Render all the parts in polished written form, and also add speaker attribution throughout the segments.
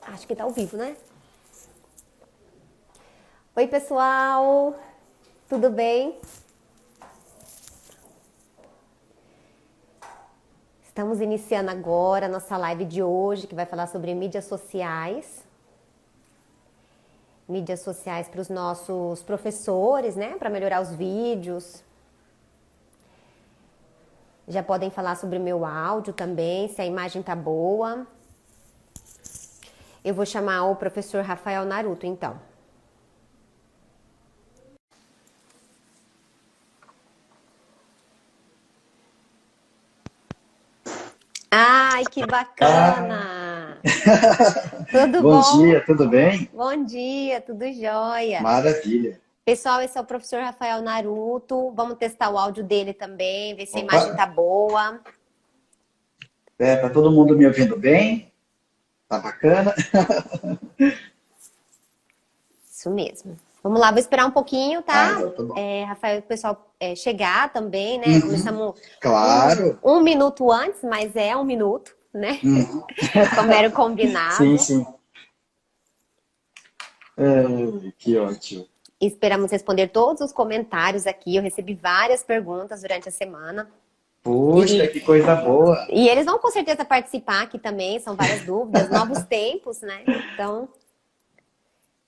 Speaker 1: Acho que tá ao vivo, né? Oi, pessoal! Tudo bem? Estamos iniciando agora a nossa live de hoje, que vai falar sobre mídias sociais. Mídias sociais para os nossos professores, né? Para melhorar os vídeos. Já podem falar sobre o meu áudio também, se a imagem tá boa. Eu vou chamar o professor Rafael Naruto, então. Ai, que
Speaker 2: Ah,
Speaker 1: bacana! Tudo
Speaker 2: bom
Speaker 1: bom?
Speaker 2: dia, tudo bem?
Speaker 1: Bom dia, tudo jóia.
Speaker 2: Maravilha.
Speaker 1: Pessoal, esse é o professor Rafael Naruto. Vamos testar o áudio dele também, ver se a
Speaker 2: Opa,
Speaker 1: imagem tá boa.
Speaker 2: tá todo mundo me ouvindo bem? Tá bacana?
Speaker 1: Isso mesmo. Vamos lá, vou esperar um pouquinho,
Speaker 2: Ah,
Speaker 1: tá?
Speaker 2: então tá bom.
Speaker 1: Rafael, o pessoal chegar também, né?
Speaker 2: Uhum,
Speaker 1: Começamos
Speaker 2: claro.
Speaker 1: um minuto antes, mas é um minuto, né?
Speaker 2: Uhum.
Speaker 1: Como era o
Speaker 2: Sim,
Speaker 1: combinado.
Speaker 2: sim. Que ótimo.
Speaker 1: Esperamos responder todos os comentários aqui. Eu recebi várias perguntas durante a semana.
Speaker 2: Puxa,
Speaker 1: E,
Speaker 2: que coisa boa.
Speaker 1: e eles vão com certeza participar aqui também, são várias dúvidas, novos tempos, né? Então,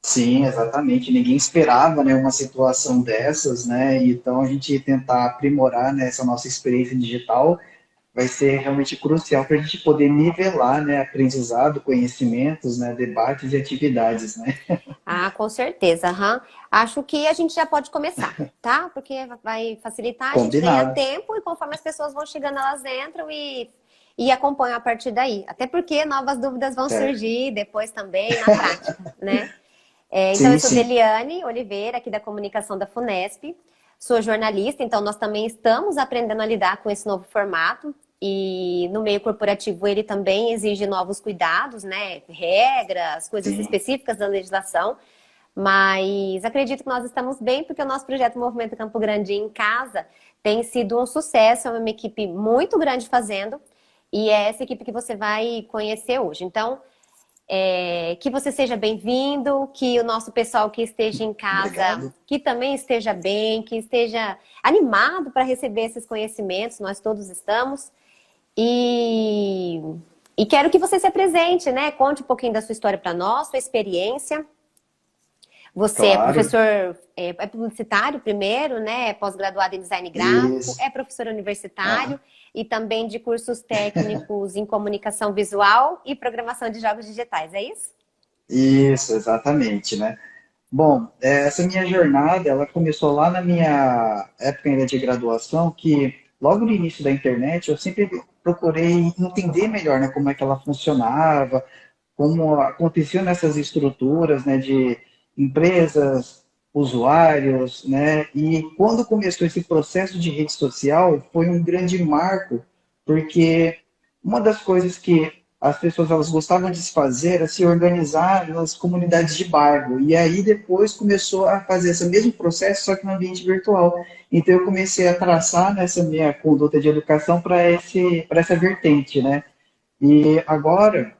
Speaker 2: Sim, exatamente. Ninguém esperava, né, uma situação dessas, né? Então a gente tentar aprimorar, né, essa nossa experiência digital vai ser realmente crucial para a gente poder nivelar, né, aprendizado, conhecimentos, né, debates e atividades, né?
Speaker 1: com certeza, aham. Acho que a gente já pode começar, tá? Porque vai facilitar, a gente ganha
Speaker 2: Combinado.
Speaker 1: tempo e conforme as pessoas vão chegando, elas entram e acompanham a partir daí. Até porque novas dúvidas vão
Speaker 2: Certo.
Speaker 1: surgir depois também na prática, né? Então, eu
Speaker 2: Sim,
Speaker 1: sou
Speaker 2: sim.
Speaker 1: Deliane Oliveira, aqui da comunicação da Funesp. Sou jornalista, então nós também estamos aprendendo a lidar com esse novo formato. E no meio corporativo ele também exige novos cuidados, né? Regras, coisas
Speaker 2: Sim.
Speaker 1: específicas da legislação. Mas acredito que nós estamos bem, porque o nosso projeto Movimento Campo Grande em Casa tem sido um sucesso, é uma equipe muito grande fazendo, e é essa equipe que você vai conhecer hoje. Então, que você seja bem-vindo, que o nosso pessoal que esteja em casa,
Speaker 2: Obrigado.
Speaker 1: que também esteja bem, que esteja animado para receber esses conhecimentos, nós todos estamos. E, e quero que você se apresente, né? Conte um pouquinho da sua história para nós, sua experiência. Você é
Speaker 2: Claro.
Speaker 1: professor, é publicitário primeiro, né? É pós-graduado em design gráfico,
Speaker 2: Isso.
Speaker 1: é professor universitário
Speaker 2: Ah,
Speaker 1: e também de cursos técnicos em comunicação visual e programação de jogos digitais, é isso?
Speaker 2: isso, exatamente, né? Bom, essa minha jornada, ela começou lá na minha época ainda de graduação, que logo no início da internet eu sempre procurei entender melhor, né, como é que ela funcionava, como aconteciam nessas estruturas, né, de empresas, usuários, né, e quando começou esse processo de rede social, foi um grande marco, porque uma das coisas que as pessoas elas gostavam de se fazer era se organizar nas comunidades de bairro, e aí depois começou a fazer esse mesmo processo, só que no ambiente virtual. Então eu comecei a traçar nessa minha conduta de educação para essa vertente, né? E agora,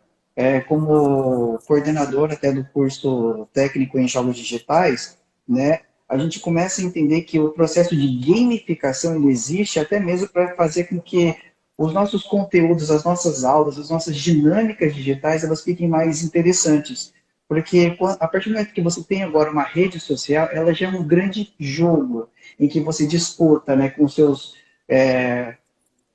Speaker 2: como coordenador até do curso técnico em jogos digitais, né, a gente começa a entender que o processo de gamificação ele existe até mesmo para fazer com que os nossos conteúdos, as nossas aulas, as nossas dinâmicas digitais, elas fiquem mais interessantes. Porque a partir do momento que você tem agora uma rede social, ela já é um grande jogo em que você disputa, né, com seus é,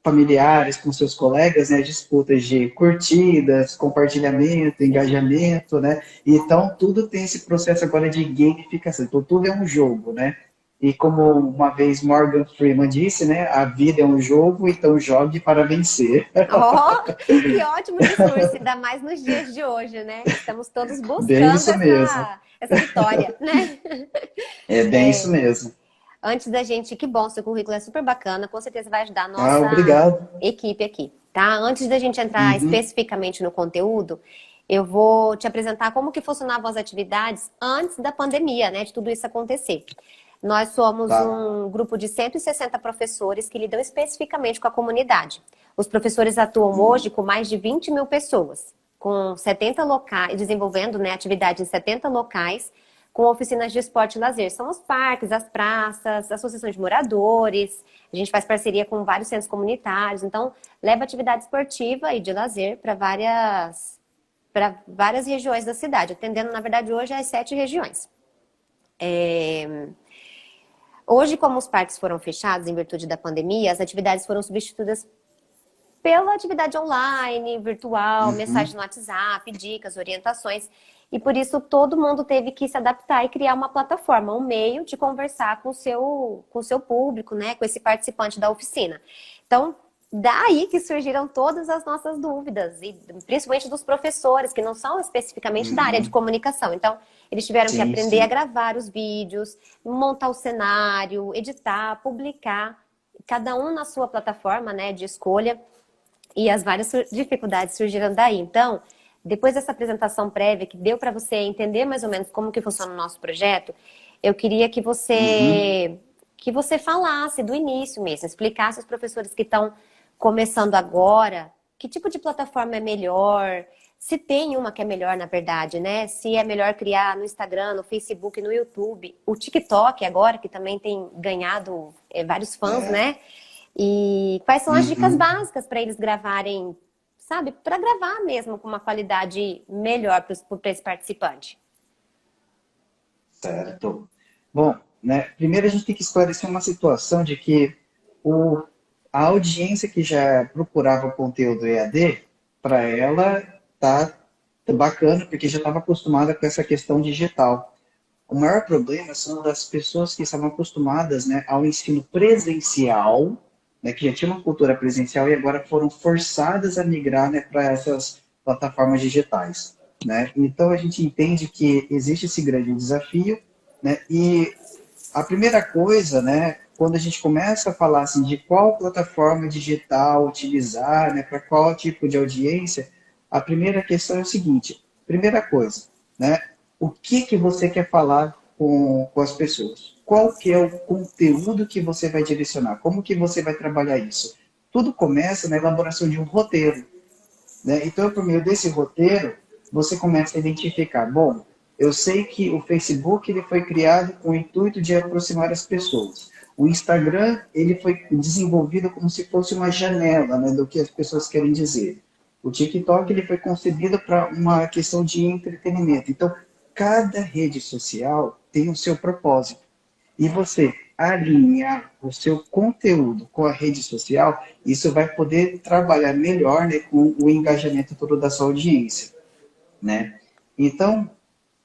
Speaker 2: familiares, com seus colegas, né, disputas de curtidas, compartilhamento, engajamento, né? Então tudo tem esse processo agora de gamificação. Então tudo é um jogo, né? E como uma vez Morgan Freeman disse, né, a vida é um jogo, então jogue para vencer.
Speaker 1: Oh, que ótimo discurso, ainda mais nos dias de hoje, né? Estamos todos
Speaker 2: Bem
Speaker 1: buscando
Speaker 2: isso mesmo.
Speaker 1: essa vitória, né?
Speaker 2: É bem isso mesmo.
Speaker 1: Antes da gente, que bom, seu currículo é super bacana, com certeza vai ajudar a
Speaker 2: Ah,
Speaker 1: nossa
Speaker 2: obrigado.
Speaker 1: equipe aqui, tá? Antes da gente entrar
Speaker 2: Uhum,
Speaker 1: especificamente no conteúdo, eu vou te apresentar como que funcionavam as atividades antes da pandemia, né? De tudo isso acontecer. Nós somos
Speaker 2: tá.
Speaker 1: um grupo de 160 professores que lidam especificamente com a comunidade. Os professores atuam hoje com mais de 20 mil pessoas, com 70 locais, desenvolvendo, né, atividade em 70 locais, com oficinas de esporte e lazer. São os parques, as praças, associações de moradores. A gente faz parceria com vários centros comunitários. Então, leva atividade esportiva e de lazer para várias regiões da cidade, atendendo, na verdade, hoje as 7 regiões. Hoje, como os parques foram fechados em virtude da pandemia, as atividades foram substituídas pela atividade online, virtual, mensagem no WhatsApp, dicas, orientações. E por isso todo mundo teve que se adaptar e criar uma plataforma, um meio de conversar com o seu público, né, com esse participante da oficina. Então, daí que surgiram todas as nossas dúvidas, e principalmente dos professores, que não são especificamente da área de comunicação. Então, eles tiveram que aprender a gravar os vídeos, montar o cenário, editar, publicar, cada um na sua plataforma, né, de escolha, e as várias dificuldades surgiram daí. Então, depois dessa apresentação prévia, que deu para você entender mais ou menos como que funciona o nosso projeto, eu queria que você falasse do início mesmo, explicasse aos professores que estão começando agora, que tipo de plataforma é melhor, se tem uma que é melhor, na verdade, né? Se é melhor criar no Instagram, no Facebook, no YouTube, o TikTok agora, que também tem ganhado vários fãs, né? E quais são as dicas básicas para eles gravarem, sabe? Para gravar mesmo com uma qualidade melhor para esse participante.
Speaker 2: Certo. Bom, né, primeiro a gente tem que esclarecer uma situação de que a audiência que já procurava conteúdo EAD, para ela tá bacana, porque já estava acostumada com essa questão digital. O maior problema são das pessoas que estavam acostumadas, né, ao ensino presencial, né, que já tinha uma cultura presencial e agora foram forçadas a migrar, né, para essas plataformas digitais, né? Então a gente entende que existe esse grande desafio, né? E a primeira coisa, né, quando a gente começa a falar assim, de qual plataforma digital utilizar, né, para qual tipo de audiência, a primeira questão é o seguinte: primeira coisa, né, o que você quer falar com as pessoas? Qual que é o conteúdo que você vai direcionar? Como que você vai trabalhar isso? Tudo começa na elaboração de um roteiro, né? Então, por meio desse roteiro, você começa a identificar, bom, eu sei que o Facebook ele foi criado com o intuito de aproximar as pessoas. O Instagram ele foi desenvolvido como se fosse uma janela, né, do que as pessoas querem dizer. O TikTok ele foi concebido para uma questão de entretenimento. Então, cada rede social tem o seu propósito. E você alinhar o seu conteúdo com a rede social, isso vai poder trabalhar melhor, né, com o engajamento todo da sua audiência, né? Então,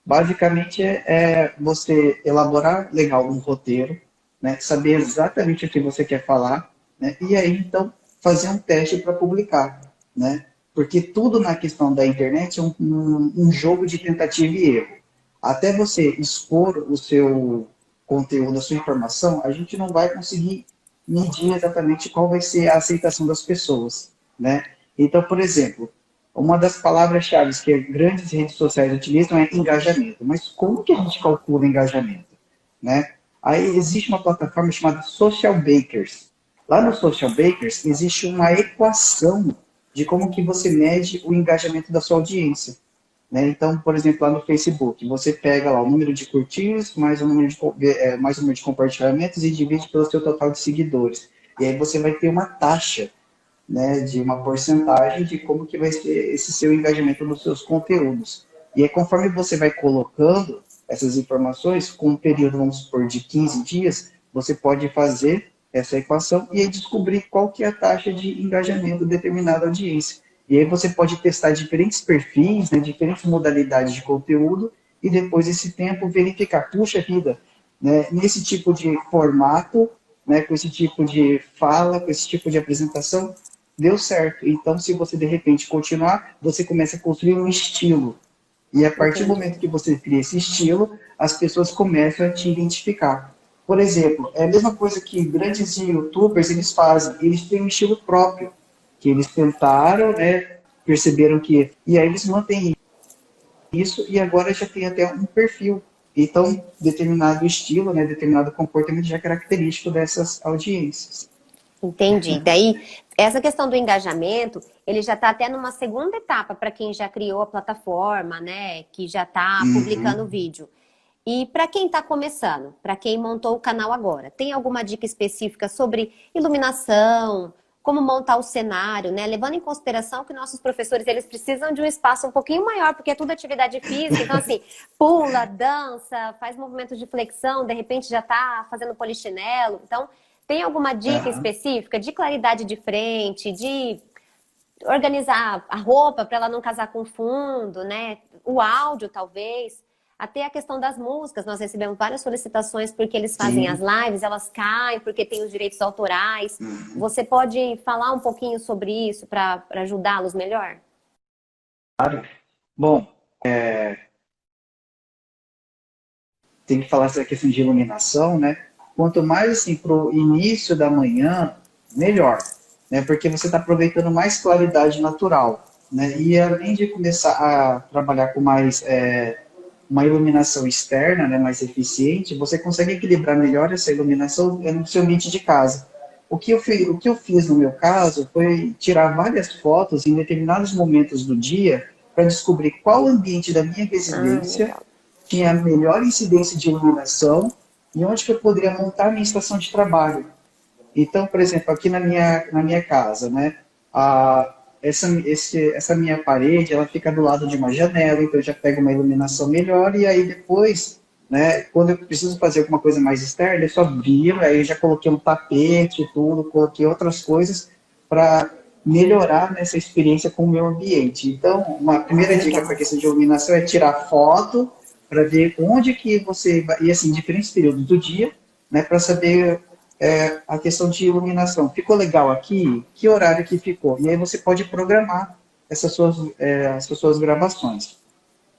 Speaker 2: basicamente é você elaborar legal um roteiro, né, saber exatamente o que você quer falar, né, e aí então fazer um teste para publicar, né? Porque tudo na questão da internet é um jogo de tentativa e erro. Até você expor o seu conteúdo, a sua informação, a gente não vai conseguir medir exatamente qual vai ser a aceitação das pessoas, né? Então, por exemplo, uma das palavras-chave que grandes redes sociais utilizam é engajamento. Mas como que a gente calcula engajamento, né? Aí existe uma plataforma chamada Social Bakers. Lá no Social Bakers existe uma equação de como que você mede o engajamento da sua audiência, né? Então, por exemplo, lá no Facebook, você pega lá o número de curtidas, mais o número de compartilhamentos e divide pelo seu total de seguidores. E aí você vai ter uma taxa, né, de uma porcentagem de como que vai ser esse seu engajamento nos seus conteúdos. E aí, conforme você vai colocando essas informações, com um período, vamos supor, de 15 dias, você pode fazer essa equação e aí descobrir qual que é a taxa de engajamento de determinada audiência. E aí você pode testar diferentes perfis, né, diferentes modalidades de conteúdo, e depois desse tempo verificar, puxa vida, né, nesse tipo de formato, né, com esse tipo de fala, com esse tipo de apresentação, deu certo. Então, se você de repente continuar, você começa a construir um estilo. E a partir do momento que você cria esse estilo, as pessoas começam a te identificar. Por exemplo, é a mesma coisa que grandes youtubers eles fazem. Eles têm um estilo próprio, que eles tentaram, né, perceberam que... E aí eles mantêm isso e agora já tem até um perfil. Então, determinado estilo, né, determinado comportamento já é característico dessas audiências.
Speaker 1: Entendi. Daí, essa questão do engajamento, ele já está até numa segunda etapa para quem já criou a plataforma, né? Que já está publicando
Speaker 2: Uhum.
Speaker 1: vídeo. E para quem está começando, para quem montou o canal agora, tem alguma dica específica sobre iluminação, como montar o cenário, né? Levando em consideração que nossos professores, eles precisam de um espaço um pouquinho maior, porque é tudo atividade física. Então, assim, pula, dança, faz movimentos de flexão, de repente já está fazendo polichinelo. Então, tem alguma dica
Speaker 2: Aham.
Speaker 1: específica de claridade de frente, de organizar a roupa para ela não casar com fundo, né? O áudio, talvez. Até a questão das músicas, nós recebemos várias solicitações porque eles fazem as
Speaker 2: Sim.
Speaker 1: lives, elas caem porque tem os direitos autorais.
Speaker 2: Uhum.
Speaker 1: Você pode falar um pouquinho sobre isso para ajudá-los melhor?
Speaker 2: Bom, tem que falar essa questão de iluminação, né? Quanto mais assim para o início da manhã, melhor, né? Porque você está aproveitando mais claridade natural, né? E além de começar a trabalhar com mais uma iluminação externa, né, mais eficiente, você consegue equilibrar melhor essa iluminação no seu ambiente de casa. O que eu fiz no meu caso foi tirar várias fotos em determinados momentos do dia para descobrir qual ambiente da minha
Speaker 1: Ah,
Speaker 2: residência
Speaker 1: legal.
Speaker 2: tinha a melhor incidência de iluminação e onde que eu poderia montar a minha estação de trabalho. Então, por exemplo, aqui na minha casa, né, essa minha parede, ela fica do lado de uma janela, então eu já pego uma iluminação melhor e aí depois, né, quando eu preciso fazer alguma coisa mais externa, eu só viro, aí eu já coloquei um tapete e tudo, coloquei outras coisas para melhorar nessa experiência com o meu ambiente. Então, uma primeira dica para a
Speaker 1: Legal.
Speaker 2: questão de iluminação é tirar foto para ver onde que você vai, e assim, diferentes períodos do dia, né, para saber a questão de iluminação. Ficou legal aqui? Que horário que ficou? E aí você pode programar essas suas gravações.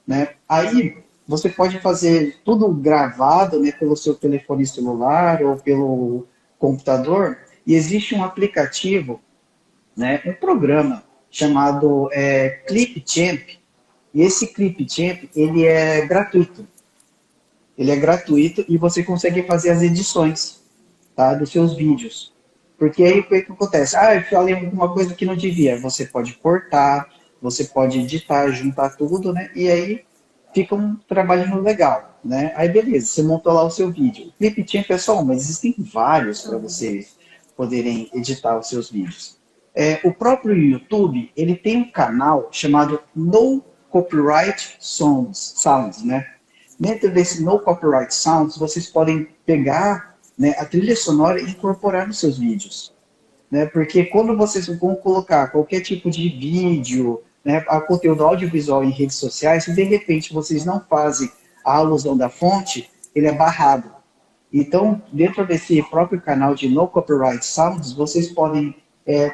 Speaker 2: Né? Aí você pode fazer tudo gravado, né, pelo seu telefone celular ou pelo computador. E existe um aplicativo, né, um programa chamado Clipchamp. E esse Clipchamp, ele é gratuito. Ele é gratuito e você consegue fazer as edições, tá, dos seus vídeos. Porque aí o que acontece? Ah, eu falei alguma coisa que não devia. Você pode cortar, você pode editar, juntar tudo, né? E aí fica um trabalhinho legal, né? Aí beleza, você montou lá o seu vídeo. O Clipchamp é só um, mas existem vários para vocês poderem editar os seus vídeos. O próprio YouTube, ele tem um canal chamado No Copyright Sounds, né? Dentro desse No Copyright Sounds, vocês podem pegar, né, a trilha sonora e incorporar nos seus vídeos. Né? Porque quando vocês vão colocar qualquer tipo de vídeo, né, a conteúdo audiovisual em redes sociais, se de repente vocês não fazem a alusão da fonte, ele é barrado. Então, dentro desse próprio canal de No Copyright Sounds, vocês podem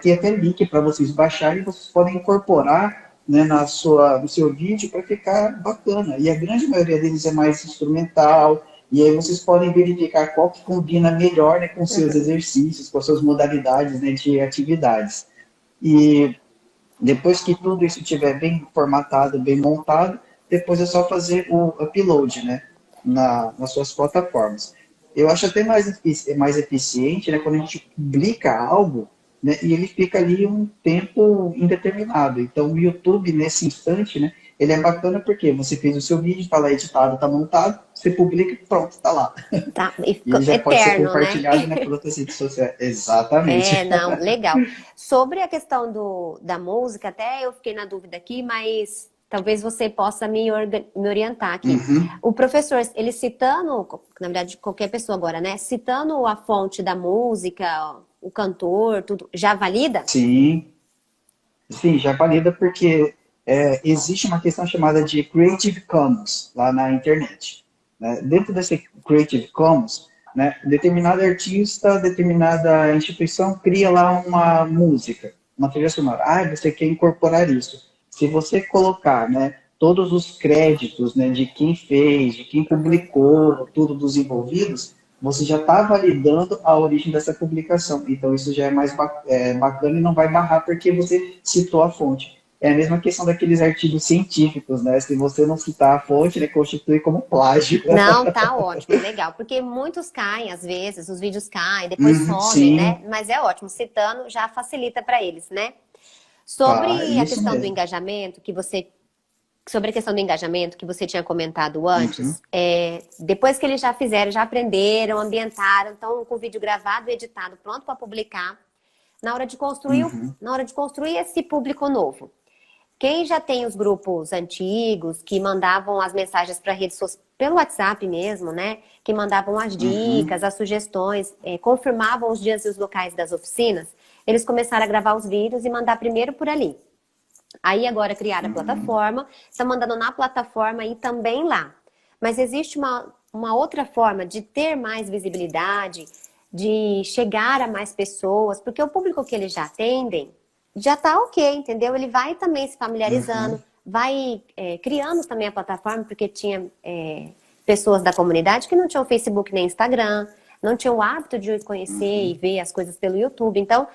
Speaker 2: ter até link para vocês baixarem e vocês podem incorporar, né, no seu vídeo para ficar bacana. E a grande maioria deles é mais instrumental, e aí vocês podem verificar qual que combina melhor, né, com seus
Speaker 1: Uhum.
Speaker 2: exercícios, com as suas modalidades, né, de atividades. E depois que tudo isso estiver bem formatado, bem montado, depois é só fazer o upload, né, nas suas plataformas. Eu acho até mais eficiente, né, quando a gente publica algo, né, e ele fica ali um tempo indeterminado. Então, o YouTube, nesse instante, né, ele é bacana porque você fez o seu vídeo, está lá editado, está montado, você publica e pronto, está lá.
Speaker 1: Tá, e
Speaker 2: E ele
Speaker 1: fica
Speaker 2: já pode ser
Speaker 1: eterno, né?
Speaker 2: compartilhado, né, por outras redes sociais. Exatamente.
Speaker 1: É, não, legal. Sobre a questão da música, até eu fiquei na dúvida aqui, mas talvez você possa me orientar aqui.
Speaker 2: Uhum.
Speaker 1: O professor, ele citando, na verdade, qualquer pessoa agora, né? Citando a fonte da música, o cantor, tudo, já valida?
Speaker 2: Sim, sim, já valida porque existe uma questão chamada de Creative Commons lá na internet. Né? Dentro desse Creative Commons, né, determinado artista, determinada instituição cria lá uma música, uma trilha sonora. Ah, você quer incorporar isso. Se você colocar, né, todos os créditos, né, de quem fez, de quem
Speaker 1: Uhum.
Speaker 2: publicou, tudo dos envolvidos, você já está validando a origem dessa publicação. Então, isso já é mais bacana e não vai barrar porque você citou a fonte. é a mesma questão daqueles artigos científicos, né? Se você não citar a fonte, ele constitui como plágio.
Speaker 1: Não, tá ótimo, legal. Porque muitos caem, às vezes, os vídeos caem, depois
Speaker 2: Uhum,
Speaker 1: somem,
Speaker 2: sim,
Speaker 1: né? Mas é ótimo, citando já facilita para eles, né?
Speaker 2: tá,
Speaker 1: Sobre a
Speaker 2: isso
Speaker 1: questão do
Speaker 2: mesmo.
Speaker 1: engajamento, sobre a questão do engajamento que você tinha comentado
Speaker 2: Uhum,
Speaker 1: antes, depois que eles já fizeram, já aprenderam, ambientaram, estão com o vídeo gravado e editado, pronto para publicar, na hora de construir,
Speaker 2: uhum,
Speaker 1: na hora de construir esse público novo. Quem já tem os grupos antigos que mandavam as mensagens para redes sociais, pelo WhatsApp mesmo, né? Que mandavam as
Speaker 2: uhum,
Speaker 1: dicas, as sugestões, confirmavam os dias e os locais das oficinas, eles começaram a gravar os vídeos e mandar primeiro por ali. Aí agora criaram a
Speaker 2: uhum,
Speaker 1: plataforma, está mandando na plataforma e também lá. Mas existe uma outra forma de ter mais visibilidade, de chegar a mais pessoas, porque o público que eles já atendem já está ok, entendeu? Ele vai também se familiarizando,
Speaker 2: uhum,
Speaker 1: vai criando também a plataforma, porque tinha pessoas da comunidade que não tinham Facebook nem Instagram, não tinham o hábito de conhecer e
Speaker 2: uhum.
Speaker 1: ver as coisas pelo YouTube. Então,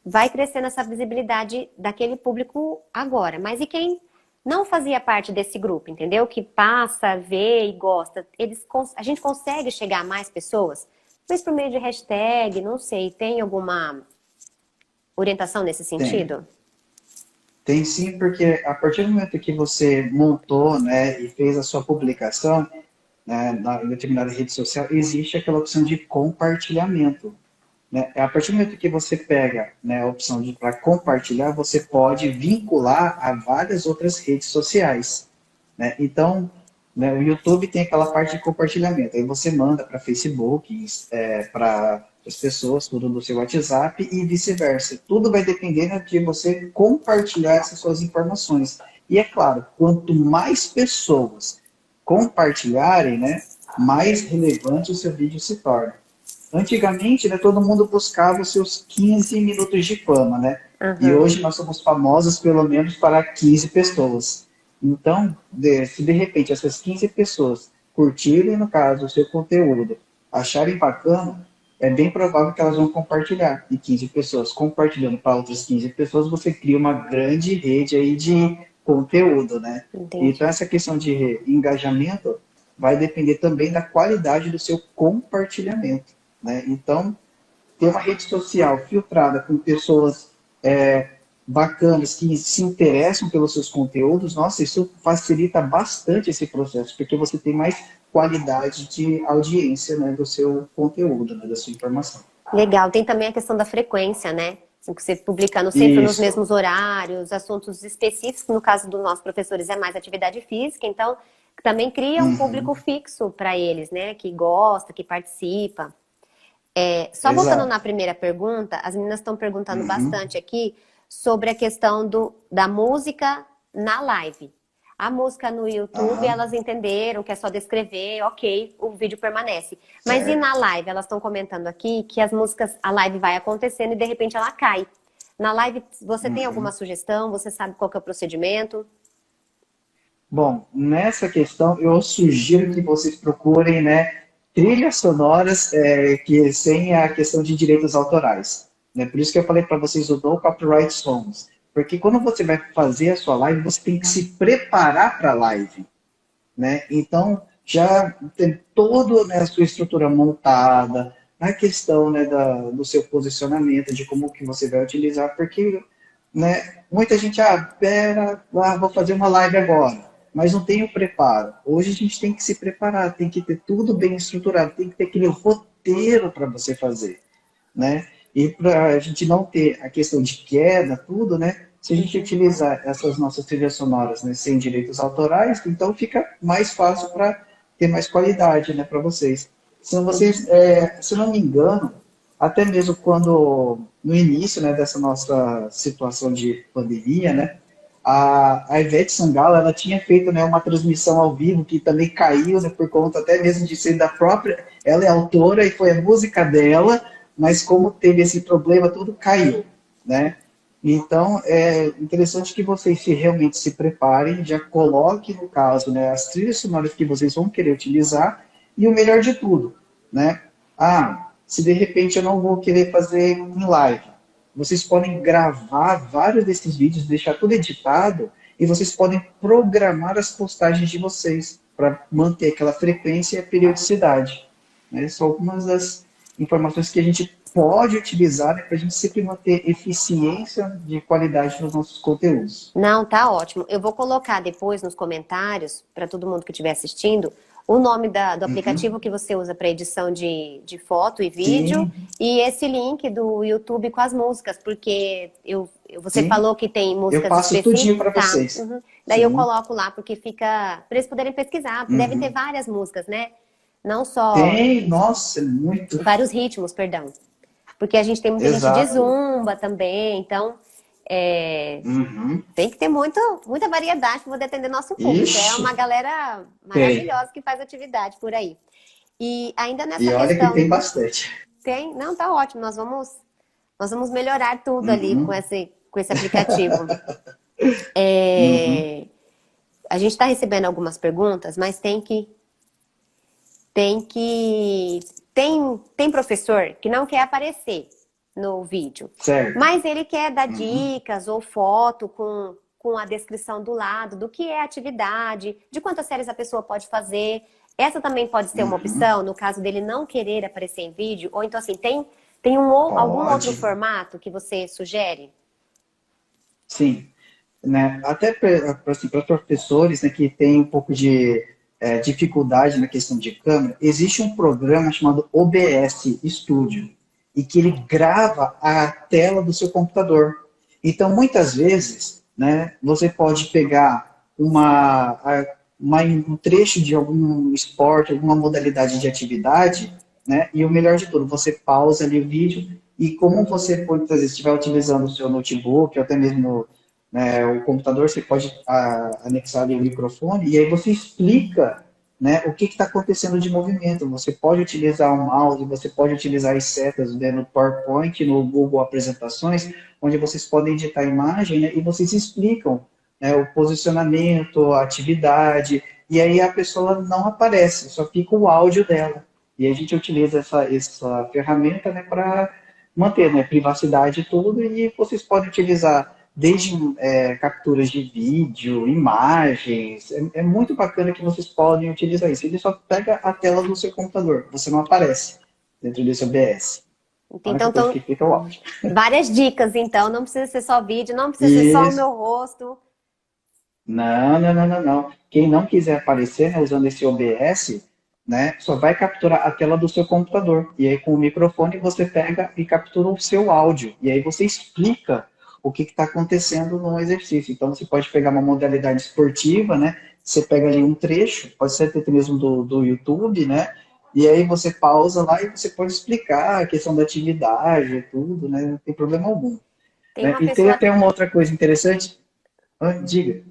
Speaker 1: vai crescendo essa visibilidade daquele público agora. Mas e quem não fazia parte desse grupo, entendeu? Que passa, vê e gosta. A gente consegue chegar a mais pessoas? Talvez por meio de hashtag, não sei. Tem alguma orientação nesse
Speaker 2: Tem.
Speaker 1: sentido?
Speaker 2: Tem sim, porque a partir do momento que você montou, né, e fez a sua publicação, né, em determinada rede social, existe aquela opção de compartilhamento, né? A partir do momento que você pega, né, a opção de para compartilhar, você pode vincular a várias outras redes sociais, né? Então, né, o YouTube tem aquela parte de compartilhamento. Aí você manda para Facebook, para as pessoas, tudo do seu WhatsApp e vice-versa. Tudo vai depender, né, de você compartilhar essas suas informações. E é claro, quanto mais pessoas compartilharem, né, mais relevante o seu vídeo se torna. Antigamente, né, todo mundo buscava os seus 15 minutos de fama, né? E
Speaker 1: Aham,
Speaker 2: hoje nós somos famosos pelo menos para 15 pessoas. Então, se de repente essas 15 pessoas curtirem, no caso, o seu conteúdo, acharem bacana, é bem provável que elas vão compartilhar. E 15 pessoas compartilhando para outras 15 pessoas, você cria uma grande rede aí de conteúdo, né? Então,
Speaker 1: entendi.
Speaker 2: essa questão de engajamento vai depender também da qualidade do seu compartilhamento, né? Então, ter uma rede social filtrada com pessoas é, bacanas que se interessam pelos seus conteúdos, nossa, isso facilita bastante esse processo, porque você tem mais qualidade de audiência, né, do seu conteúdo, né, da sua informação.
Speaker 1: Legal. Tem também a questão da frequência, né? Assim, que você publicando sempre nos
Speaker 2: Isso.
Speaker 1: mesmos horários, assuntos específicos. No caso dos nossos professores é mais atividade física, então também cria um público
Speaker 2: Uhum.
Speaker 1: fixo para eles, né? Que gosta, que participa. Só voltando na
Speaker 2: Exato.
Speaker 1: primeira pergunta, as meninas estão perguntando
Speaker 2: Uhum.
Speaker 1: bastante aqui sobre a questão da música na live. A música no YouTube,
Speaker 2: Aham.
Speaker 1: elas entenderam que é só descrever, ok, o vídeo permanece. Mas e
Speaker 2: Certo.
Speaker 1: na live? Elas estão comentando aqui que as músicas, a live vai acontecendo e de repente ela cai. Na live, você tem alguma
Speaker 2: Uhum.
Speaker 1: sugestão? Você sabe qual que é o procedimento?
Speaker 2: Bom, nessa questão eu sugiro que vocês procurem, né, trilhas sonoras que sem a questão de direitos autorais. Né? Por isso que eu falei para vocês o No Copyright Songs. Porque quando você vai fazer a sua live, você tem que se preparar para a live, né? Então, já tem toda, né, a sua estrutura montada, a questão, né, do seu posicionamento, de como que você vai utilizar, porque, né, muita gente, pera, vou fazer uma live agora, mas não tem o preparo. Hoje a gente tem que se preparar, tem que ter tudo bem estruturado, tem que ter aquele roteiro para você fazer, né? E para a gente não ter a questão de queda, tudo, né? Se a gente
Speaker 1: Uhum.
Speaker 2: utilizar essas nossas trilhas sonoras, né, sem direitos autorais, então fica mais fácil para ter mais qualidade, né, para vocês. Se vocês, se não me engano, até mesmo quando no início, né, dessa nossa situação de pandemia, né, a Ivete Sangalo, ela tinha feito, né, uma transmissão ao vivo que também caiu, né, por conta até mesmo de ser da própria, ela é autora e foi a música dela, mas como teve esse problema, tudo caiu, né? Então, é interessante que vocês realmente se preparem, já coloquem, no caso, né, as trilhas sonoras que vocês vão querer utilizar, e o melhor de tudo, né? Se de repente eu não vou querer fazer em live, vocês podem gravar vários desses vídeos, deixar tudo editado, e vocês podem programar as postagens de vocês para manter aquela frequência e a periodicidade. Né? São algumas das informações que a gente pode utilizar, né, para a gente sempre manter eficiência de qualidade nos nossos conteúdos.
Speaker 1: Não, tá ótimo. Eu vou colocar depois nos comentários, para todo mundo que estiver assistindo, o nome do aplicativo que você usa para edição de foto e vídeo,
Speaker 2: Sim,
Speaker 1: e esse link do YouTube com as músicas, porque você
Speaker 2: sim.
Speaker 1: falou que tem
Speaker 2: Eu
Speaker 1: músicas
Speaker 2: passo tudinho
Speaker 1: específicas,
Speaker 2: para
Speaker 1: tá?
Speaker 2: vocês.
Speaker 1: Uhum. Daí eu
Speaker 2: Sim.
Speaker 1: coloco lá, porque fica, para eles poderem pesquisar, deve ter
Speaker 2: Uhum.
Speaker 1: várias músicas, né? Não só,
Speaker 2: Tem, nossa, muito.
Speaker 1: vários ritmos, perdão. Porque a gente tem muita gente de
Speaker 2: Exato.
Speaker 1: zumba também, então é,
Speaker 2: Uhum.
Speaker 1: tem que ter muita variedade para poder atender nosso público. É
Speaker 2: Ixi,
Speaker 1: uma galera
Speaker 2: tem.
Speaker 1: maravilhosa que faz atividade por aí. E ainda
Speaker 2: E
Speaker 1: nessa
Speaker 2: olha que
Speaker 1: questão,
Speaker 2: tem bastante.
Speaker 1: tem? Não, tá ótimo. Nós vamos melhorar tudo ali com
Speaker 2: Uhum.
Speaker 1: esse aplicativo.
Speaker 2: Uhum.
Speaker 1: É, a gente está recebendo algumas perguntas, mas tem que, tem professor que não quer aparecer no vídeo,
Speaker 2: Certo.
Speaker 1: mas ele quer dar
Speaker 2: Uhum.
Speaker 1: dicas ou foto com a descrição do lado do que é a atividade, de quantas séries a pessoa pode fazer. Essa também pode ser uma
Speaker 2: Uhum.
Speaker 1: opção no caso dele não querer aparecer em vídeo, ou então assim, tem algum outro
Speaker 2: Pode.
Speaker 1: formato que você sugere?
Speaker 2: Sim. Né? Até para assim, para professores, né, que têm um pouco de dificuldade na questão de câmera, existe um programa chamado OBS Studio e que ele grava a tela do seu computador. Então, muitas vezes, né, você pode pegar um trecho de algum esporte, alguma modalidade de atividade, né, e o melhor de tudo, você pausa ali o vídeo e como você, muitas vezes, estiver utilizando o seu notebook, ou até mesmo o computador, você pode anexar ali o microfone e aí você explica, né, o que está acontecendo de movimento. Você pode utilizar o mouse, você pode utilizar as setas, né, no PowerPoint, no Google Apresentações, onde vocês podem editar a imagem, né, e vocês explicam, né, o posicionamento, a atividade, e aí a pessoa não aparece, só fica o áudio dela. E a gente utiliza essa ferramenta, né, para manter, né, privacidade e tudo, e vocês podem utilizar desde capturas de vídeo, imagens. É muito bacana que vocês podem utilizar isso. Ele só pega a tela do seu computador, você não aparece dentro desse OBS. A única
Speaker 1: Então,
Speaker 2: coisa que fica é o áudio.
Speaker 1: várias dicas, então. Não precisa ser só vídeo, não precisa ser só o
Speaker 2: Isso.
Speaker 1: meu rosto.
Speaker 2: Não, não, não, não, não. Quem não quiser aparecer, né, usando esse OBS, né, só vai capturar a tela do seu computador. E aí, com o microfone, você pega e captura o seu áudio. E aí você explica o que está acontecendo no exercício. Então, você pode pegar uma modalidade esportiva, né? Você pega ali um trecho, pode ser até mesmo do YouTube, né? E aí você pausa lá e você pode explicar a questão da atividade e tudo, né? Não tem problema algum.
Speaker 1: Tem
Speaker 2: Né?
Speaker 1: uma
Speaker 2: E tem
Speaker 1: pessoa.
Speaker 2: até uma outra coisa interessante. Diga,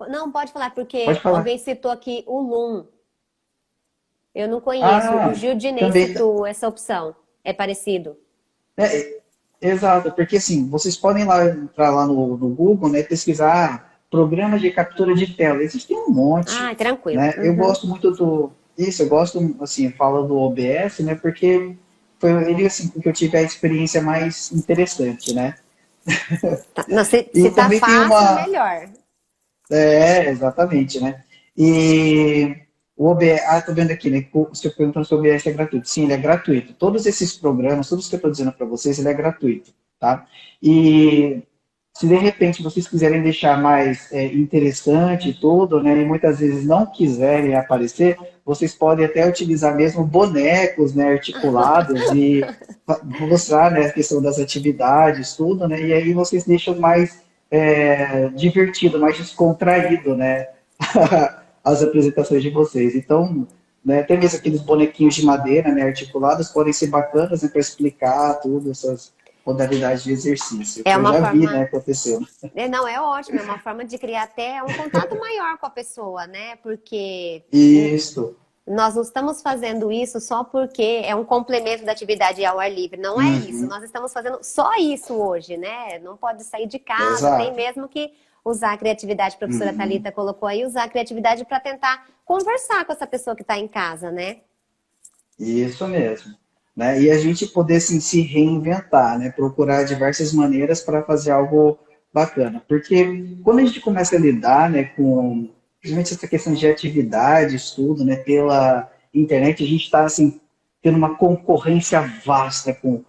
Speaker 1: Não, pode falar,
Speaker 2: pode
Speaker 1: porque
Speaker 2: falar.
Speaker 1: alguém citou aqui o Loom. Eu não conheço. O
Speaker 2: Ah,
Speaker 1: Gildinei
Speaker 2: também.
Speaker 1: citou essa opção. É parecido?
Speaker 2: É, exato, porque assim, vocês podem lá entrar lá no Google, né, pesquisar programas de captura de tela. Existem um
Speaker 1: Ah,
Speaker 2: monte,
Speaker 1: tranquilo.
Speaker 2: né? Eu
Speaker 1: Uhum.
Speaker 2: gosto muito eu gosto, assim, falo do OBS, né, porque foi ele, assim, que eu tive a experiência mais interessante, né?
Speaker 1: Tá. Não, se
Speaker 2: E
Speaker 1: tá
Speaker 2: também tem
Speaker 1: fácil,
Speaker 2: uma,
Speaker 1: melhor.
Speaker 2: exatamente, né? E o OBS, tô vendo aqui, né? Você perguntando se o OBS é gratuito. Sim, ele é gratuito. Todos esses programas, todos que eu estou dizendo para vocês, ele é gratuito, tá? E se de repente vocês quiserem deixar mais interessante e tudo, né? E muitas vezes não quiserem aparecer, vocês podem até utilizar mesmo bonecos, né? Articulados e mostrar, né? A questão das atividades, tudo, né? E aí vocês deixam mais divertido, mais descontraído, né? As apresentações de vocês. Então, né, tem mesmo aqueles bonequinhos de madeira, né, articulados, podem ser bacanas, né, para explicar tudo, essas modalidades de exercício,
Speaker 1: É
Speaker 2: que eu
Speaker 1: uma
Speaker 2: já vi,
Speaker 1: forma.
Speaker 2: né, acontecendo.
Speaker 1: Não, é ótimo, é uma forma de criar até um contato maior com a pessoa, né? Porque
Speaker 2: Isso.
Speaker 1: nós não estamos fazendo isso só porque é um complemento da atividade ao ar livre. Não é isso.
Speaker 2: Uhum.
Speaker 1: Nós estamos fazendo só isso hoje, né? Não pode sair de casa, tem
Speaker 2: Exato.
Speaker 1: mesmo que usar a criatividade. A professora
Speaker 2: Uhum.
Speaker 1: Thalita colocou aí, usar a criatividade para tentar conversar com essa pessoa que está em casa, né?
Speaker 2: Isso mesmo. né? E a gente poder assim, se reinventar, né? Procurar diversas maneiras para fazer algo bacana. Porque quando a gente começa a lidar, né, com principalmente essa questão de atividade, estudo, né, pela internet, a gente está assim, tendo uma concorrência vasta com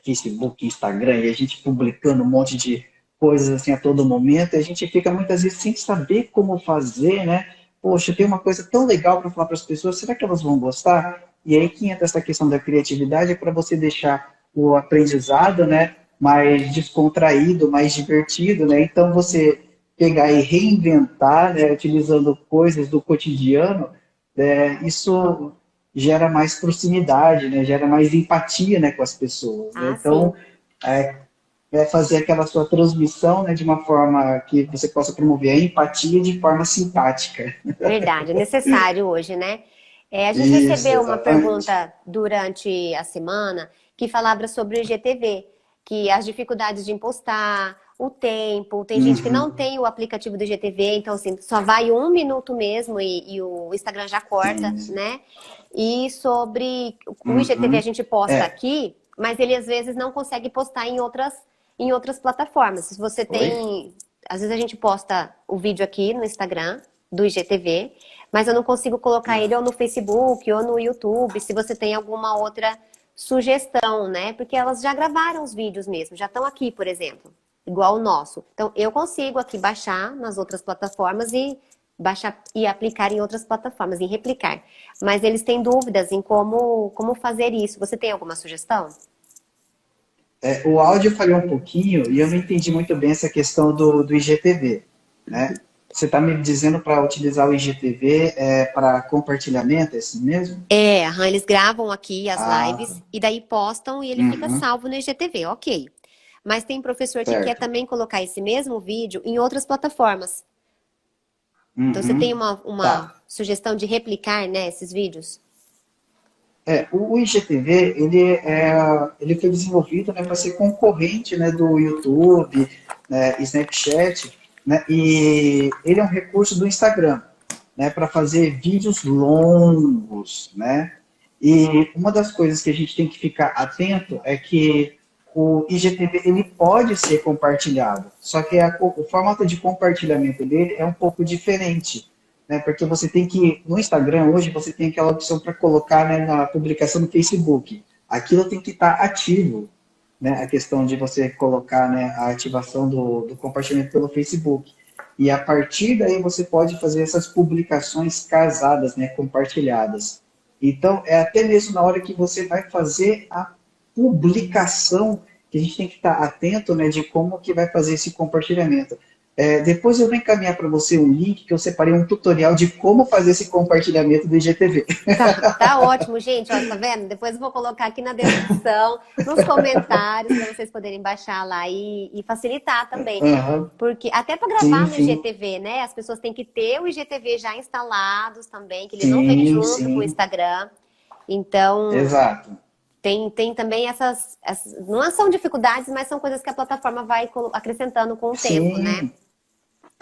Speaker 2: Facebook, Instagram, e a gente publicando um monte de coisas assim a todo momento, e a gente fica muitas vezes sem saber como fazer, né? Poxa, tem uma coisa tão legal para falar para as pessoas, será que elas vão gostar? E aí que entra essa questão da criatividade, é para você deixar o aprendizado, né, mais descontraído, mais divertido, né? Então você pegar e reinventar, né, utilizando coisas do cotidiano, isso gera mais proximidade, né? Gera mais empatia, né, com as pessoas, né?
Speaker 1: Ah,
Speaker 2: Então,
Speaker 1: sim.
Speaker 2: é, fazer aquela sua transmissão, né, de uma forma que você possa promover a empatia de forma simpática.
Speaker 1: Verdade, é necessário hoje, né? A gente
Speaker 2: Isso,
Speaker 1: recebeu uma
Speaker 2: exatamente.
Speaker 1: pergunta durante a semana que falava sobre o IGTV, que as dificuldades de impostar, o tempo, tem gente que não
Speaker 2: Uhum,
Speaker 1: tem o aplicativo do IGTV, então assim, só vai 1 minuto mesmo e o Instagram já corta,
Speaker 2: sim.
Speaker 1: né? E sobre o IGTV a
Speaker 2: Uhum.
Speaker 1: gente posta
Speaker 2: É.
Speaker 1: aqui, mas ele às vezes não consegue postar em outras plataformas. Se você
Speaker 2: Oi?
Speaker 1: tem, às vezes a gente posta o vídeo aqui no Instagram do IGTV, mas eu não consigo colocar ele ou no Facebook ou no YouTube, se você tem alguma outra sugestão, né? Porque elas já gravaram os vídeos mesmo, já estão aqui, por exemplo, igual o nosso. Então, eu consigo aqui baixar nas outras plataformas e baixar e aplicar em outras plataformas, em replicar. Mas eles têm dúvidas em como fazer isso. Você tem alguma sugestão?
Speaker 2: O áudio falhou um pouquinho e eu não entendi muito bem essa questão do IGTV, né? Você está me dizendo para utilizar o IGTV para compartilhamento, é isso mesmo?
Speaker 1: Aham, eles gravam aqui as
Speaker 2: Ah, tá.
Speaker 1: lives e daí postam e ele fica
Speaker 2: Uhum,
Speaker 1: salvo no IGTV, ok. Mas tem professor que quer
Speaker 2: certo.
Speaker 1: também colocar esse mesmo vídeo em outras plataformas. Então você tem
Speaker 2: Uhum,
Speaker 1: uma
Speaker 2: tá.
Speaker 1: sugestão de replicar, né, esses vídeos?
Speaker 2: O IGTV, ele foi desenvolvido, né, para ser concorrente, né, do YouTube, né, Snapchat, né, e ele é um recurso do Instagram, né, para fazer vídeos longos, né, e uma das coisas que a gente tem que ficar atento é que o IGTV ele pode ser compartilhado, só que o formato de compartilhamento dele é um pouco diferente, né? Porque você tem que, no Instagram hoje, você tem aquela opção para colocar, né, na publicação no Facebook. Aquilo tem que estar ativo, né? A questão de você colocar, né, a ativação do compartilhamento pelo Facebook. E a partir daí você pode fazer essas publicações casadas, né, compartilhadas. Então, é até mesmo na hora que você vai fazer a publicação que a gente tem que estar atento, né, de como que vai fazer esse compartilhamento. Depois eu vou encaminhar para você um link que eu separei um tutorial de como fazer esse compartilhamento do IGTV.
Speaker 1: Tá ótimo, gente. Ó, tá vendo? Depois eu vou colocar aqui na descrição, nos comentários, para vocês poderem baixar lá e facilitar também.
Speaker 2: Uhum.
Speaker 1: Porque até para
Speaker 2: Sim,
Speaker 1: gravar no
Speaker 2: sim.
Speaker 1: IGTV, né? As pessoas têm que ter o IGTV já instalados também, que ele não vem
Speaker 2: Sim,
Speaker 1: junto com o
Speaker 2: sim.
Speaker 1: Instagram. Então,
Speaker 2: Exato.
Speaker 1: tem também não são dificuldades, mas são coisas que a plataforma vai acrescentando com o tempo, né?
Speaker 2: Sim,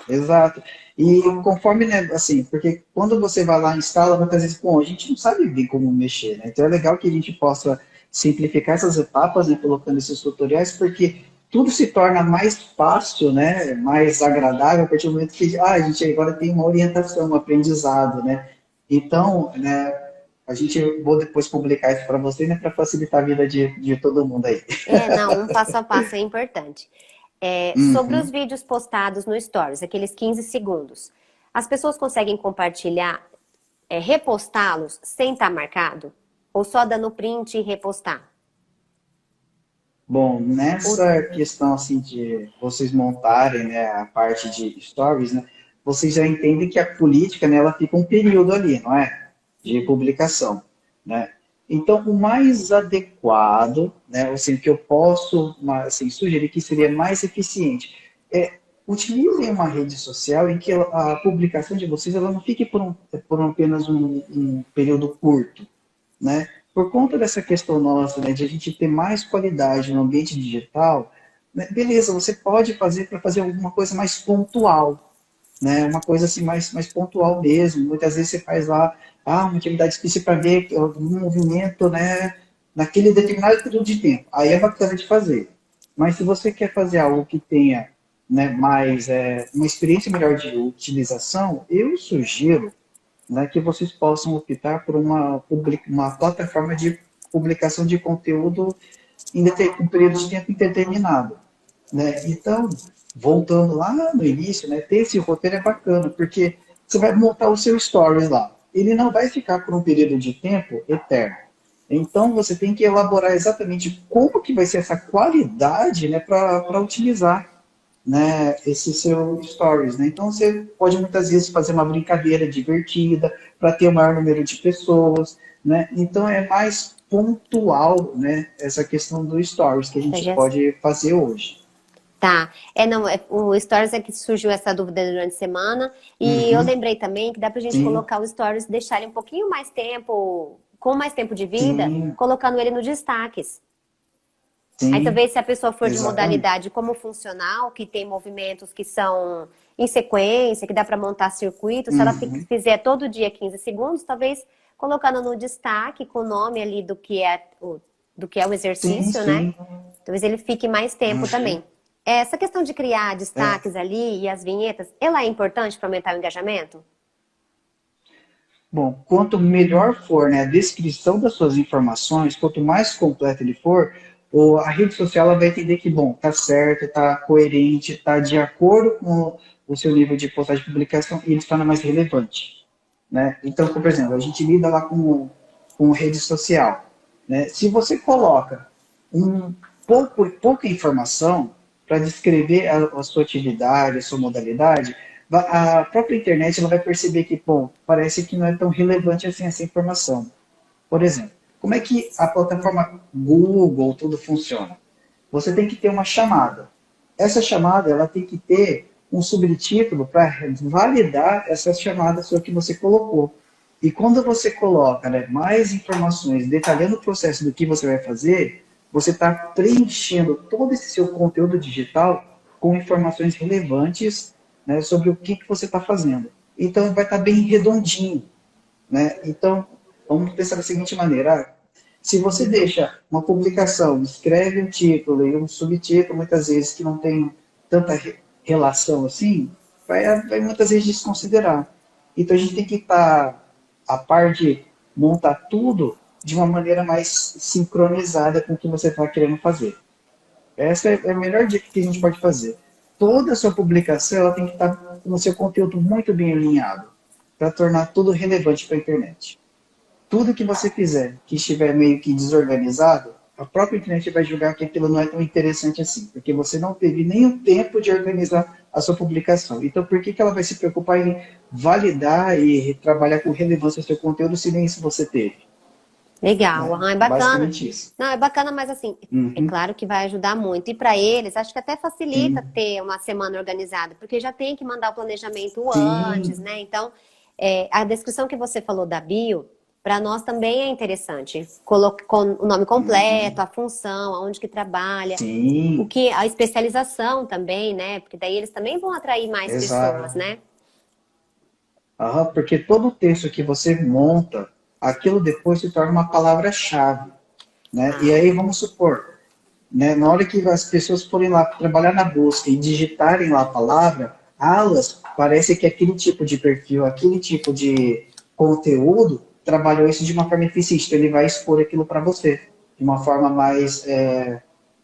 Speaker 2: exato. E conforme, né, assim, porque quando você vai lá e instala, muitas vezes, bom, a gente não sabe bem como mexer, né? Então é legal que a gente possa simplificar essas etapas, né, colocando esses tutoriais, porque tudo se torna mais fácil, né, mais agradável a partir do momento que a gente agora tem uma orientação, um aprendizado, né? Então, né, a gente vou depois publicar isso para você, né, para facilitar a vida de todo mundo aí.
Speaker 1: Não, um passo a passo é importante. Sobre os
Speaker 2: Uhum.
Speaker 1: vídeos postados no Stories, aqueles 15 segundos, as pessoas conseguem compartilhar, repostá-los sem estar marcado? Ou só dando print e repostar?
Speaker 2: Bom,
Speaker 1: O-
Speaker 2: nessa questão assim de vocês montarem, né, a parte de stories, né, vocês já entendem que a política, né, ela fica um período ali, não é? De publicação, né? Então, o mais adequado, né, assim, o que eu posso assim, sugerir que seria mais eficiente é utilizem uma rede social em que a publicação de vocês ela não fique por apenas um período curto, né? Por conta dessa questão nossa, né, de a gente ter mais qualidade no ambiente digital, né, beleza, você pode fazer para fazer alguma coisa mais pontual, né, uma coisa assim mais pontual mesmo. Muitas vezes você faz lá uma atividade específica para ver algum movimento, né, naquele determinado período de tempo. Aí é bacana de fazer. Mas se você quer fazer algo que tenha, né, mais uma experiência melhor de utilização, eu sugiro, né, que vocês possam optar por uma plataforma de publicação de conteúdo em um período de tempo indeterminado. Né? Então, voltando lá no início, né, ter esse roteiro é bacana, porque você vai montar o seu stories lá. Ele não vai ficar por um período de tempo eterno. Então, você tem que elaborar exatamente como que vai ser essa qualidade, né, para utilizar, né, esse seu stories. Né? Então, você pode muitas vezes fazer uma brincadeira divertida para ter o maior número de pessoas. Né? Então, é mais pontual, né, essa questão do stories que a gente pode fazer hoje.
Speaker 1: Tá. Não, o Stories é que surgiu essa dúvida durante a semana. E eu lembrei também que dá pra gente colocar o Stories, deixar ele um pouquinho mais tempo, com mais tempo de vida, colocando ele nos destaques. Aí talvez se a pessoa for de modalidade como funcional, que tem movimentos que são em sequência, que dá para montar circuito, se ela fizer todo dia 15 segundos, talvez colocando no destaque com o nome ali do que é o exercício, né? Talvez ele fique mais tempo também. Essa questão de criar destaques ali e as vinhetas, ela é importante para aumentar o engajamento?
Speaker 2: Bom, quanto melhor for, né, a descrição das suas informações, quanto mais completo ele for, a rede social ela vai entender que, bom, tá certo, tá coerente, tá de acordo com o seu nível de postagem de publicação e ele se torna mais relevante. Né? Então, por exemplo, a gente lida lá com rede social. Né? Se você coloca pouca informação para descrever a sua atividade, a sua modalidade, a própria internet ela vai perceber que, bom, parece que não é tão relevante assim essa informação. Por exemplo, como é que a plataforma Google tudo funciona? Você tem que ter uma chamada. Essa chamada ela tem que ter um subtítulo para validar essa chamada sua que você colocou. E quando você coloca, né, mais informações detalhando o processo do que você vai fazer, você está preenchendo todo esse seu conteúdo digital com informações relevantes, né, sobre o que você está fazendo. Então, vai estar bem redondinho. Né? Então, vamos pensar da seguinte maneira. Se você deixa uma publicação, escreve um título e um subtítulo, muitas vezes que não tem tanta relação assim, vai muitas vezes desconsiderar. Então, a gente tem que estar a par de montar tudo de uma maneira mais sincronizada com o que você está querendo fazer. Essa é a melhor dica que a gente pode fazer. Toda a sua publicação ela tem que estar com o seu conteúdo muito bem alinhado para tornar tudo relevante para a internet. Tudo que você fizer que estiver meio que desorganizado, a própria internet vai julgar que aquilo não é tão interessante assim, porque você não teve nem o tempo de organizar a sua publicação. Então, por que ela vai se preocupar em validar e trabalhar com relevância o seu conteúdo se nem isso você teve?
Speaker 1: Legal, é bacana.
Speaker 2: Basicamente isso.
Speaker 1: Não, é bacana, mas assim, é claro que vai ajudar muito. E para eles, acho que até facilita ter uma semana organizada, porque já tem que mandar o planejamento antes, né? Então, a descrição que você falou da bio, para nós também é interessante. Com o nome completo, a função, aonde que trabalha, a especialização também, né? Porque daí eles também vão atrair mais pessoas, né?
Speaker 2: Porque todo o texto que você monta, aquilo depois se torna uma palavra-chave. Né? E aí, vamos supor, né, na hora que as pessoas forem lá trabalhar na busca e digitarem lá a palavra, parece que aquele tipo de perfil, aquele tipo de conteúdo, trabalhou isso de uma forma eficiente. Então, ele vai expor aquilo para você de uma forma mais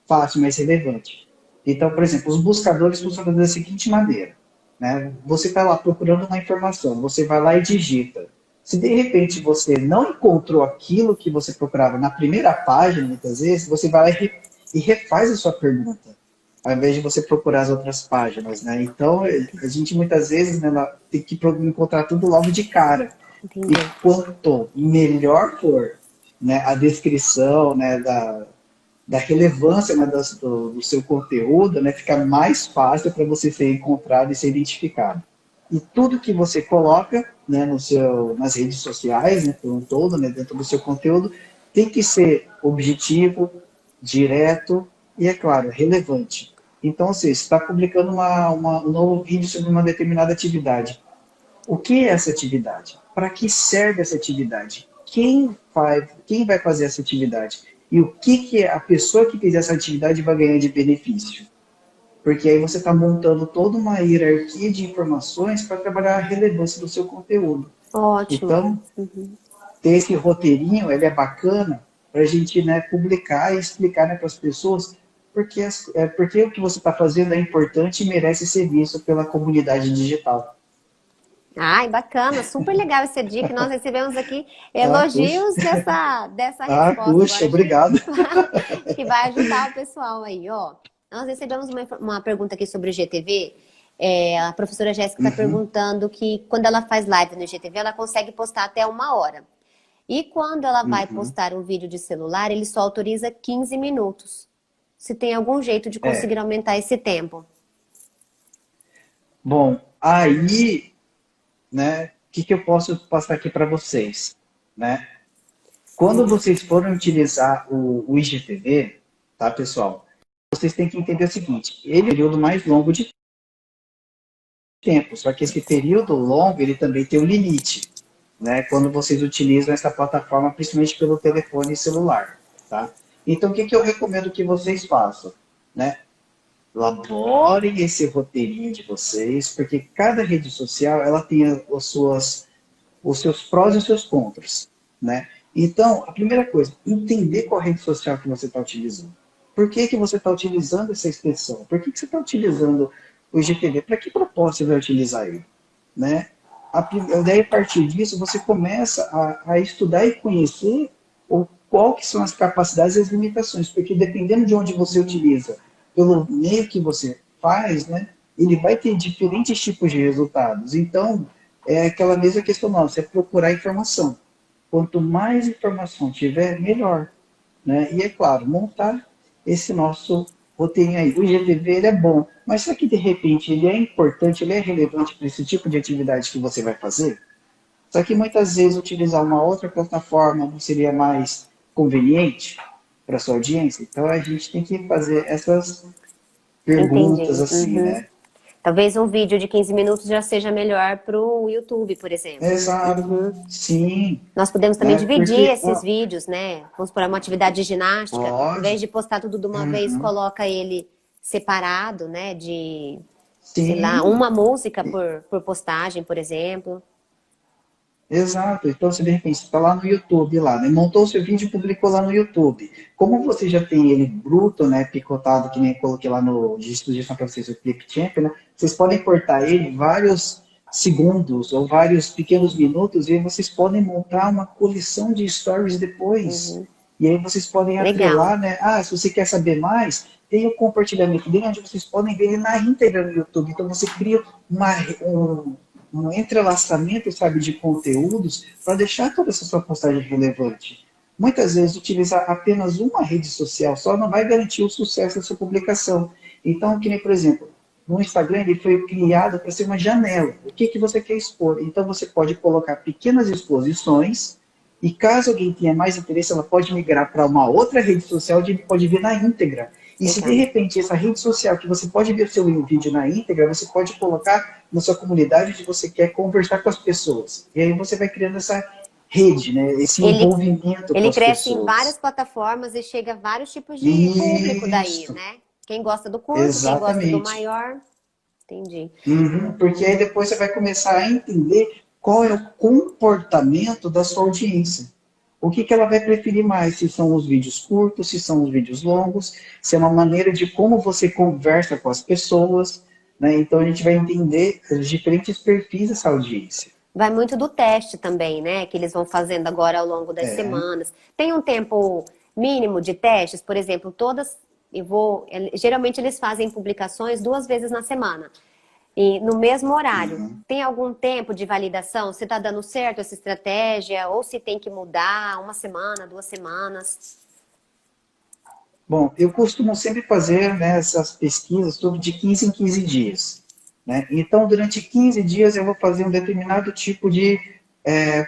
Speaker 2: fácil, mais relevante. Então, por exemplo, os buscadores funcionam da seguinte maneira. Né? Você está lá procurando uma informação, você vai lá e digita. Se de repente você não encontrou aquilo que você procurava na primeira página, muitas vezes, você vai lá e refaz a sua pergunta, ao invés de você procurar as outras páginas. Né? Então, a gente muitas vezes, né, tem que encontrar tudo logo de cara.
Speaker 1: Entendi.
Speaker 2: E quanto melhor for, né, a descrição, né, da relevância, né, do seu conteúdo, né, fica mais fácil para você ser encontrado e ser identificado. E tudo que você coloca, né, nas redes sociais, né, por um todo, né, dentro do seu conteúdo, tem que ser objetivo, direto e, é claro, relevante. Então, você está publicando um novo vídeo sobre uma determinada atividade. O que é essa atividade? Para que serve essa atividade? Quem vai fazer essa atividade? e o que a pessoa que fez essa atividade vai ganhar de benefício. Porque aí você está montando toda uma hierarquia de informações para trabalhar a relevância do seu conteúdo.
Speaker 1: Ótimo.
Speaker 2: Então, ter esse roteirinho, ele é bacana para a gente, né, publicar e explicar, né, para as pessoas porque o que você está fazendo é importante e merece ser visto pela comunidade digital.
Speaker 1: Ai, bacana, super legal essa dica. Nós recebemos aqui
Speaker 2: Ah, puxa,
Speaker 1: elogios dessa
Speaker 2: ah,
Speaker 1: resposta.
Speaker 2: puxa,
Speaker 1: Agora a gente
Speaker 2: obrigado.
Speaker 1: que vai ajudar o pessoal aí, ó. Nós recebemos uma pergunta aqui sobre o GTV. A professora Jéssica está
Speaker 2: Uhum,
Speaker 1: perguntando que quando ela faz live no GTV, ela consegue postar até 1 hora. E quando ela vai
Speaker 2: uhum.
Speaker 1: postar um vídeo de celular, ele só autoriza 15 minutos. Se tem algum jeito de conseguir
Speaker 2: É,
Speaker 1: aumentar esse tempo.
Speaker 2: bom, aí, né, o que eu posso passar aqui para vocês, né? Quando vocês forem utilizar o IGTV, tá, pessoal? Vocês têm que entender o seguinte, ele é o período mais longo de tempo, só que esse período longo, ele também tem um limite, né? Quando vocês utilizam essa plataforma, principalmente pelo telefone celular, tá? Então, o que eu recomendo que vocês façam, né? Elaborem esse roteirinho de vocês, porque cada rede social, ela tem os seus prós e os seus contras, né? Então, a primeira coisa, entender qual rede social que você está utilizando. Por que você está utilizando essa extensão? Por que você está utilizando o IGTV? Para que propósito você vai utilizar ele? Né? Daí, a partir disso, você começa a estudar e conhecer qual que são as capacidades e as limitações, porque dependendo de onde você utiliza, pelo meio que você faz, né, ele vai ter diferentes tipos de resultados. Então, é aquela mesma questão nossa, é procurar informação. Quanto mais informação tiver, melhor. Né? E é claro, montar esse nosso roteirinho aí. O IGTV ele é bom, mas será que de repente ele é importante, ele é relevante para esse tipo de atividade que você vai fazer? Só que muitas vezes utilizar uma outra plataforma não seria mais conveniente para sua audiência. Então a gente tem que fazer essas perguntas
Speaker 1: Entendi.
Speaker 2: assim,
Speaker 1: Uhum.
Speaker 2: né?
Speaker 1: Talvez um vídeo de 15 minutos já seja melhor para o YouTube, por exemplo.
Speaker 2: Exato,
Speaker 1: Uhum.
Speaker 2: sim,
Speaker 1: Nós podemos também
Speaker 2: né?
Speaker 1: dividir
Speaker 2: Porque
Speaker 1: esses vídeos, né? Vamos supor, uma atividade de ginástica. Em vez
Speaker 2: pode,
Speaker 1: de postar tudo de uma vez,
Speaker 2: uhum,
Speaker 1: coloca ele separado, né? De, sei lá,
Speaker 2: sim.
Speaker 1: uma música por postagem, por exemplo.
Speaker 2: Exato. Então, se de repente você está lá no YouTube, lá, né? Montou o seu vídeo e publicou lá no YouTube. Como você já tem ele bruto, né? Picotado, que nem eu coloquei lá no de sugestão para vocês, o Clipchamp, né? Vocês podem cortar ele vários segundos ou vários pequenos minutos e aí vocês podem montar uma coleção de stories depois.
Speaker 1: Uhum.
Speaker 2: E aí vocês podem
Speaker 1: Legal.
Speaker 2: atrelar, né? Ah, se você quer saber mais, tem o compartilhamento dele, onde vocês podem ver ele na íntegra no YouTube. Então você cria um entrelaçamento, sabe, de conteúdos para deixar toda essa sua postagem relevante. Muitas vezes, utilizar apenas uma rede social só não vai garantir o sucesso da sua publicação. Então, que nem, por exemplo, no Instagram ele foi criado para ser uma janela. O que você quer expor? Então, você pode colocar pequenas exposições e caso alguém tenha mais interesse, ela pode migrar para uma outra rede social onde ele pode ver na íntegra. E se de
Speaker 1: Legal.
Speaker 2: repente essa rede social que você pode ver o seu vídeo na íntegra, você pode colocar na sua comunidade onde você quer conversar com as pessoas. E aí você vai criando essa rede, né? Esse
Speaker 1: Ele,
Speaker 2: envolvimento com
Speaker 1: ele
Speaker 2: as
Speaker 1: cresce em várias
Speaker 2: pessoas.
Speaker 1: plataformas e chega a vários tipos de público daí,
Speaker 2: Isso,
Speaker 1: né? Quem gosta do curto, quem gosta do
Speaker 2: exatamente.
Speaker 1: maior. Entendi.
Speaker 2: Uhum, porque aí depois você vai começar a entender qual é o comportamento da sua audiência. O que ela vai preferir mais, se são os vídeos curtos, se são os vídeos longos, se é uma maneira de como você conversa com as pessoas, né? Então a gente vai entender os diferentes perfis dessa audiência.
Speaker 1: Vai muito do teste também, né? Que eles vão fazendo agora ao longo das
Speaker 2: É,
Speaker 1: semanas. Tem um tempo mínimo de testes, por exemplo, geralmente eles fazem publicações 2 vezes na semana. E no mesmo horário.
Speaker 2: uhum.
Speaker 1: Tem algum tempo de validação? Se está dando certo essa estratégia? Ou se tem que mudar 1 semana, 2 semanas?
Speaker 2: Bom, eu costumo sempre fazer, né, essas pesquisas tudo de 15 em 15 dias. Né? Então, durante 15 dias eu vou fazer um determinado tipo de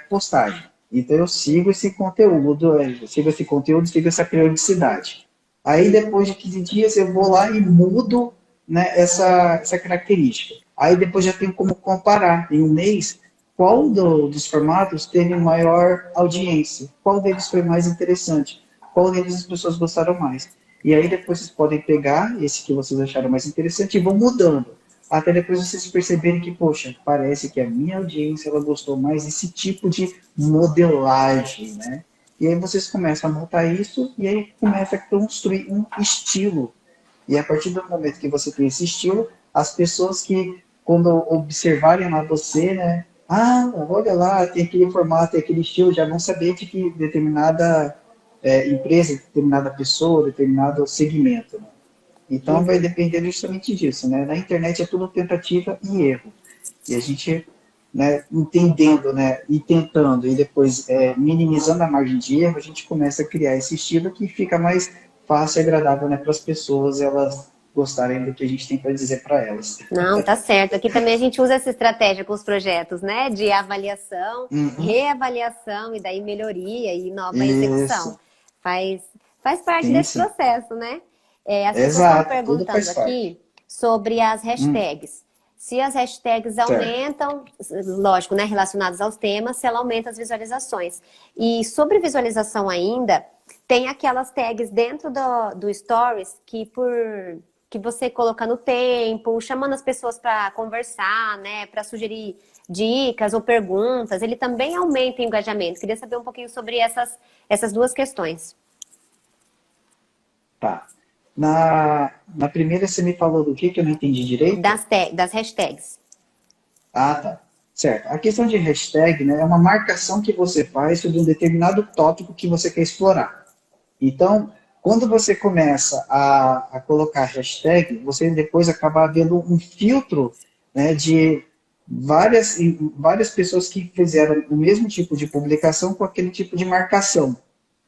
Speaker 2: postagem. Então, eu sigo esse conteúdo, sigo essa periodicidade. Aí, depois de 15 dias, eu vou lá e mudo, né, essa característica. Aí, depois já tenho como comparar em um mês qual dos formatos teve maior audiência, qual deles foi mais interessante. qual deles as pessoas gostaram mais. E aí depois vocês podem pegar esse que vocês acharam mais interessante e vão mudando. Até depois vocês perceberem que, poxa, parece que a minha audiência ela gostou mais desse tipo de modelagem, né? E aí vocês começam a montar isso e aí começa a construir um estilo. E a partir do momento que você tem esse estilo, as pessoas que, quando observarem lá você, né? Ah, olha lá, tem aquele formato, tem aquele estilo, já vão saber de que determinada empresa, determinada pessoa, determinado segmento. Né? Então vai depender justamente disso, né? Na internet é tudo tentativa e erro. E a gente, né, entendendo, né, e tentando, e depois minimizando a margem de erro, a gente começa a criar esse estilo que fica mais fácil e agradável, né, para as pessoas elas gostarem do que a gente tem para dizer para elas.
Speaker 1: Não, tá certo. Aqui também a gente usa essa estratégia com os projetos, né? De avaliação,
Speaker 2: Uhum.
Speaker 1: reavaliação e daí melhoria e nova execução.
Speaker 2: Isso,
Speaker 1: Faz, faz parte
Speaker 2: sim,
Speaker 1: desse
Speaker 2: sim.
Speaker 1: processo, né? As pessoas estão
Speaker 2: Exato, tudo
Speaker 1: perguntando
Speaker 2: faz parte.
Speaker 1: aqui sobre as hashtags. Se as hashtags
Speaker 2: Certo.
Speaker 1: aumentam, lógico, né? Relacionadas aos temas, se ela aumenta as visualizações. E sobre visualização ainda, tem aquelas tags dentro do Stories que você coloca no tempo, chamando as pessoas para conversar, né, para sugerir dicas ou perguntas, ele também aumenta o engajamento. Queria saber um pouquinho sobre essas duas questões.
Speaker 2: Tá. Na primeira você me falou do que eu não entendi direito?
Speaker 1: Das hashtags.
Speaker 2: Ah, tá. Certo. A questão de hashtag, né, é uma marcação que você faz sobre um determinado tópico que você quer explorar. Então, quando você começa a colocar hashtag, você depois acaba vendo um filtro, né, de várias pessoas que fizeram o mesmo tipo de publicação com aquele tipo de marcação.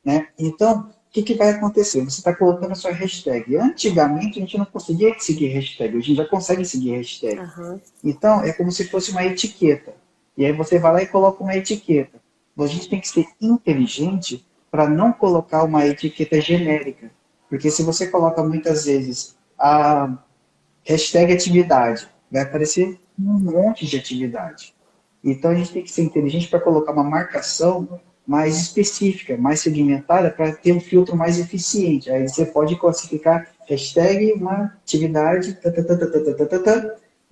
Speaker 2: Né? Então, o que vai acontecer? Você está colocando a sua hashtag. Antigamente, a gente não conseguia seguir hashtag. Hoje a gente já consegue seguir hashtag.
Speaker 1: Aham.
Speaker 2: Então, é como se fosse uma etiqueta. E aí você vai lá e coloca uma etiqueta. A gente tem que ser inteligente para não colocar uma etiqueta genérica. Porque se você coloca muitas vezes a hashtag atividade, vai aparecer um monte de atividade. Então a gente tem que ser inteligente para colocar uma marcação mais específica, mais segmentada, para ter um filtro mais eficiente. Aí você pode classificar hashtag uma atividade,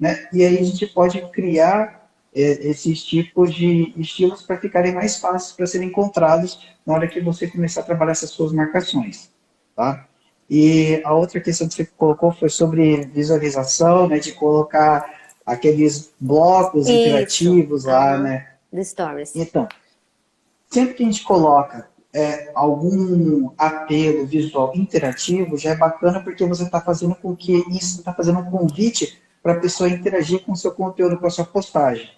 Speaker 2: né? E aí a gente pode criar esses tipos de estilos para ficarem mais fáceis para serem encontrados na hora que você começar a trabalhar essas suas marcações. Tá? E a outra questão que você colocou foi sobre visualização, né, de colocar aqueles blocos
Speaker 1: Isso.
Speaker 2: interativos lá,
Speaker 1: Aham.
Speaker 2: né?
Speaker 1: Do Stories.
Speaker 2: Então, sempre que a gente coloca algum apelo visual interativo, já é bacana porque você está fazendo com que isso está fazendo um convite para a pessoa interagir com o seu conteúdo, com a sua postagem.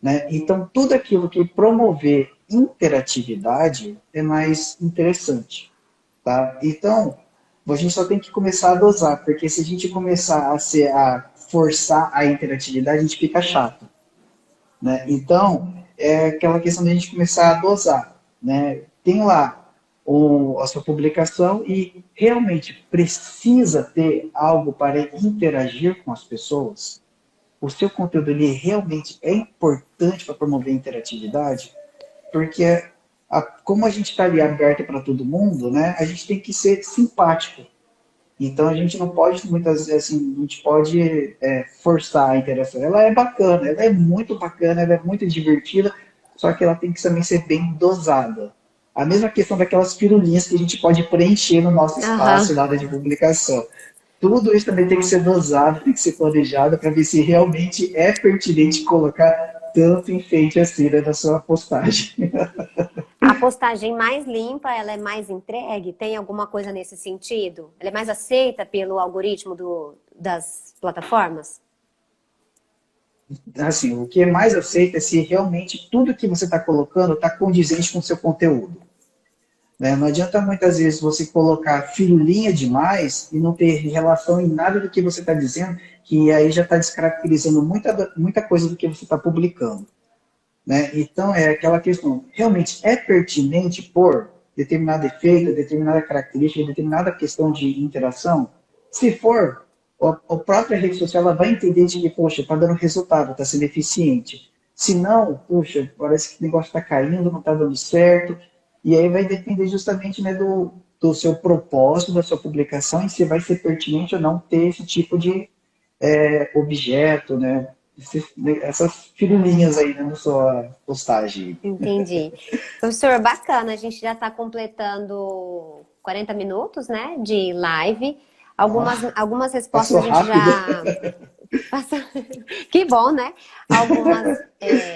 Speaker 2: Né? Então, tudo aquilo que promover interatividade é mais interessante. Tá? Então, a gente só tem que começar a dosar, porque se a gente começar a forçar a interatividade, a gente fica chato. Né? Então, é aquela questão de a gente começar a dosar. Né? Tem lá a sua publicação e realmente precisa ter algo para interagir com as pessoas. O seu conteúdo ele realmente é importante para promover a interatividade, porque como a gente está ali aberto para todo mundo, né, a gente tem que ser simpático. Então a gente não pode, muitas vezes, assim, a gente pode forçar a interação. Ela é bacana, ela é muito bacana, ela é muito divertida, só que ela tem que também ser bem dosada. A mesma questão daquelas firulinhas que a gente pode preencher no nosso espaço
Speaker 1: Aham.
Speaker 2: na hora de publicação. Tudo isso também tem que ser dosado, tem que ser planejado para ver se realmente é pertinente colocar tanto enfeite assim na sua postagem.
Speaker 1: A postagem mais limpa, ela é mais entregue? Tem alguma coisa nesse sentido? Ela é mais aceita pelo algoritmo das plataformas?
Speaker 2: Assim, o que é mais aceito é se realmente tudo que você está colocando está condizente com o seu conteúdo. Né? Não adianta muitas vezes você colocar firulinha demais e não ter relação em nada do que você está dizendo, que aí já está descaracterizando muita coisa do que você está publicando. Né? Então, é aquela questão, realmente é pertinente por determinado efeito, determinada característica, determinada questão de interação? Se for, a própria rede social ela vai entender de que, poxa, está dando resultado, está sendo eficiente. Se não, poxa, parece que o negócio está caindo, não está dando certo, e aí vai depender justamente, né, do seu propósito, da sua publicação, e se vai ser pertinente ou não ter esse tipo de objeto, né? Essas firulinhas aí na sua postagem.
Speaker 1: Entendi. Professor, bacana, a gente já está completando 40 minutos, né, de live.
Speaker 2: Ó,
Speaker 1: Algumas respostas
Speaker 2: passou
Speaker 1: a gente
Speaker 2: rápido.
Speaker 1: já... Que bom, né? Algumas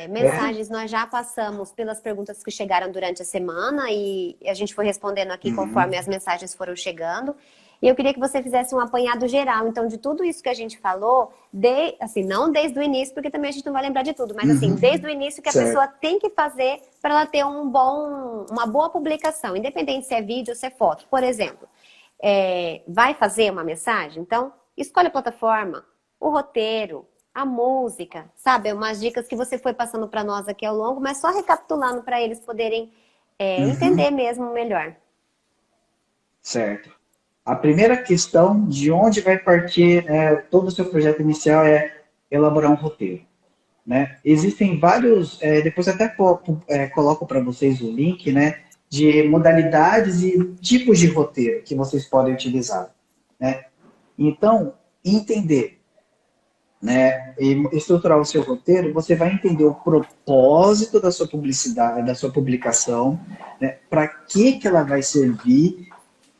Speaker 1: mensagens nós já passamos pelas perguntas que chegaram durante a semana e a gente foi respondendo aqui conforme as mensagens foram chegando. E eu queria que você fizesse um apanhado geral, então, de tudo isso que a gente falou, assim, não desde o início, porque também a gente não vai lembrar de tudo, mas assim, desde o início que a
Speaker 2: Certo.
Speaker 1: pessoa tem que fazer para ela ter uma boa publicação, independente se é vídeo ou se é foto. Por exemplo, vai fazer uma mensagem? Então, escolhe a plataforma, o roteiro, a música, sabe? Umas dicas que você foi passando para nós aqui ao longo, mas só recapitulando para eles poderem entender mesmo melhor.
Speaker 2: Certo. A primeira questão de onde vai partir todo o seu projeto inicial é elaborar um roteiro, né? Existem vários, depois até coloco para vocês o link, né, de modalidades e tipos de roteiro que vocês podem utilizar, né? Então, entender, né, e estruturar o seu roteiro, você vai entender o propósito da sua publicidade, da sua publicação, né, para que ela vai servir,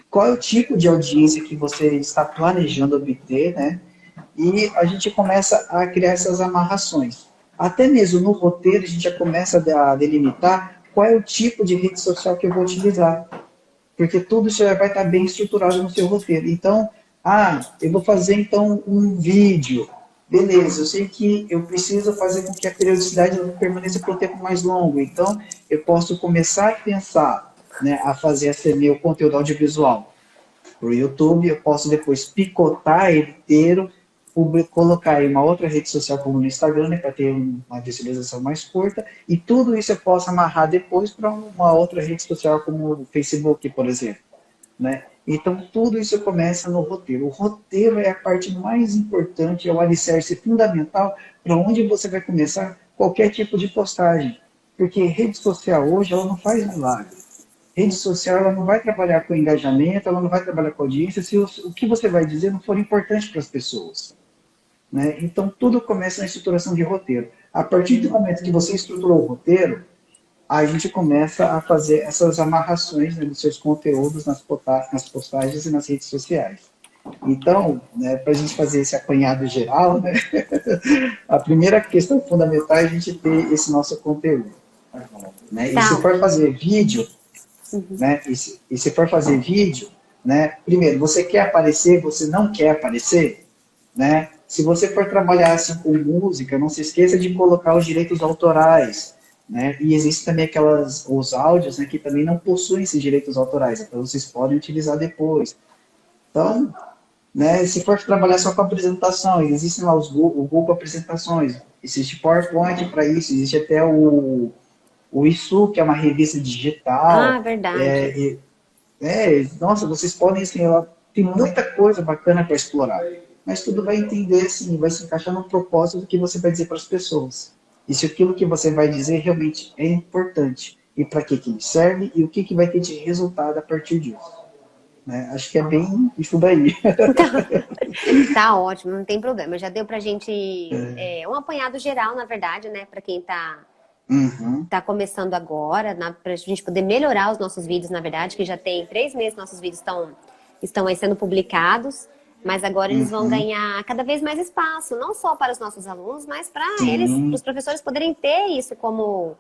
Speaker 2: qual é o tipo de audiência que você está planejando obter, né? E a gente começa a criar essas amarrações. Até mesmo no roteiro, a gente já começa a delimitar qual é o tipo de rede social que eu vou utilizar. Porque tudo isso já vai estar bem estruturado no seu roteiro. Então, eu vou fazer então um vídeo. Beleza, eu sei que eu preciso fazer com que a periodicidade permaneça por um tempo mais longo. Então, eu posso começar a pensar, né, a fazer esse meu conteúdo audiovisual para o YouTube, eu posso depois picotar ele inteiro, colocar em uma outra rede social como no Instagram, né, para ter uma visualização mais curta, e tudo isso eu posso amarrar depois para uma outra rede social como o Facebook, por exemplo, né? Então, tudo isso começa no roteiro. O roteiro é a parte mais importante, é o alicerce fundamental para onde você vai começar qualquer tipo de postagem. Porque rede social hoje, ela não faz milagre. Rede social, ela não vai trabalhar com engajamento, ela não vai trabalhar com audiência se o que você vai dizer não for importante para as pessoas, né? Então, tudo começa na estruturação de roteiro. A partir do momento que você estruturou o roteiro, a gente começa a fazer essas amarrações, né, dos seus conteúdos nas postagens e nas redes sociais. Então, né, para a gente fazer esse apanhado geral, né, a primeira questão fundamental é a gente ter esse nosso conteúdo, né? E se
Speaker 1: Tá.
Speaker 2: for fazer vídeo, né? E se for fazer vídeo, né? Primeiro, você quer aparecer, você não quer aparecer, né? Se você for trabalhar assim com música, não se esqueça de colocar os direitos autorais, né? E existem também os áudios, né, que também não possuem esses direitos autorais, então vocês podem utilizar depois. Então, né, se for trabalhar só com apresentação, existem lá o Google Apresentações, existe PowerPoint para isso, existe até o ISU, que é uma revista
Speaker 1: Ah,
Speaker 2: digital.
Speaker 1: verdade.
Speaker 2: Nossa, vocês podem, assim, ela tem muita coisa bacana para explorar. Mas tudo vai entender, assim, vai se encaixar no propósito do que você vai dizer para as pessoas. E se aquilo que você vai dizer realmente é importante. E para que ele serve e o que vai ter de resultado a partir disso. Né? Acho que é bem isso daí.
Speaker 1: Tá ótimo, não tem problema. Já deu pra gente um apanhado geral, na verdade, né? Pra quem
Speaker 2: Uhum,
Speaker 1: tá começando agora, pra gente poder melhorar os nossos vídeos, na verdade, que já tem 3 meses que nossos vídeos estão aí sendo publicados, mas agora eles vão
Speaker 2: uhum.
Speaker 1: ganhar cada vez mais espaço, não só para os nossos alunos, mas para eles, para
Speaker 2: Sim,
Speaker 1: os professores poderem ter isso como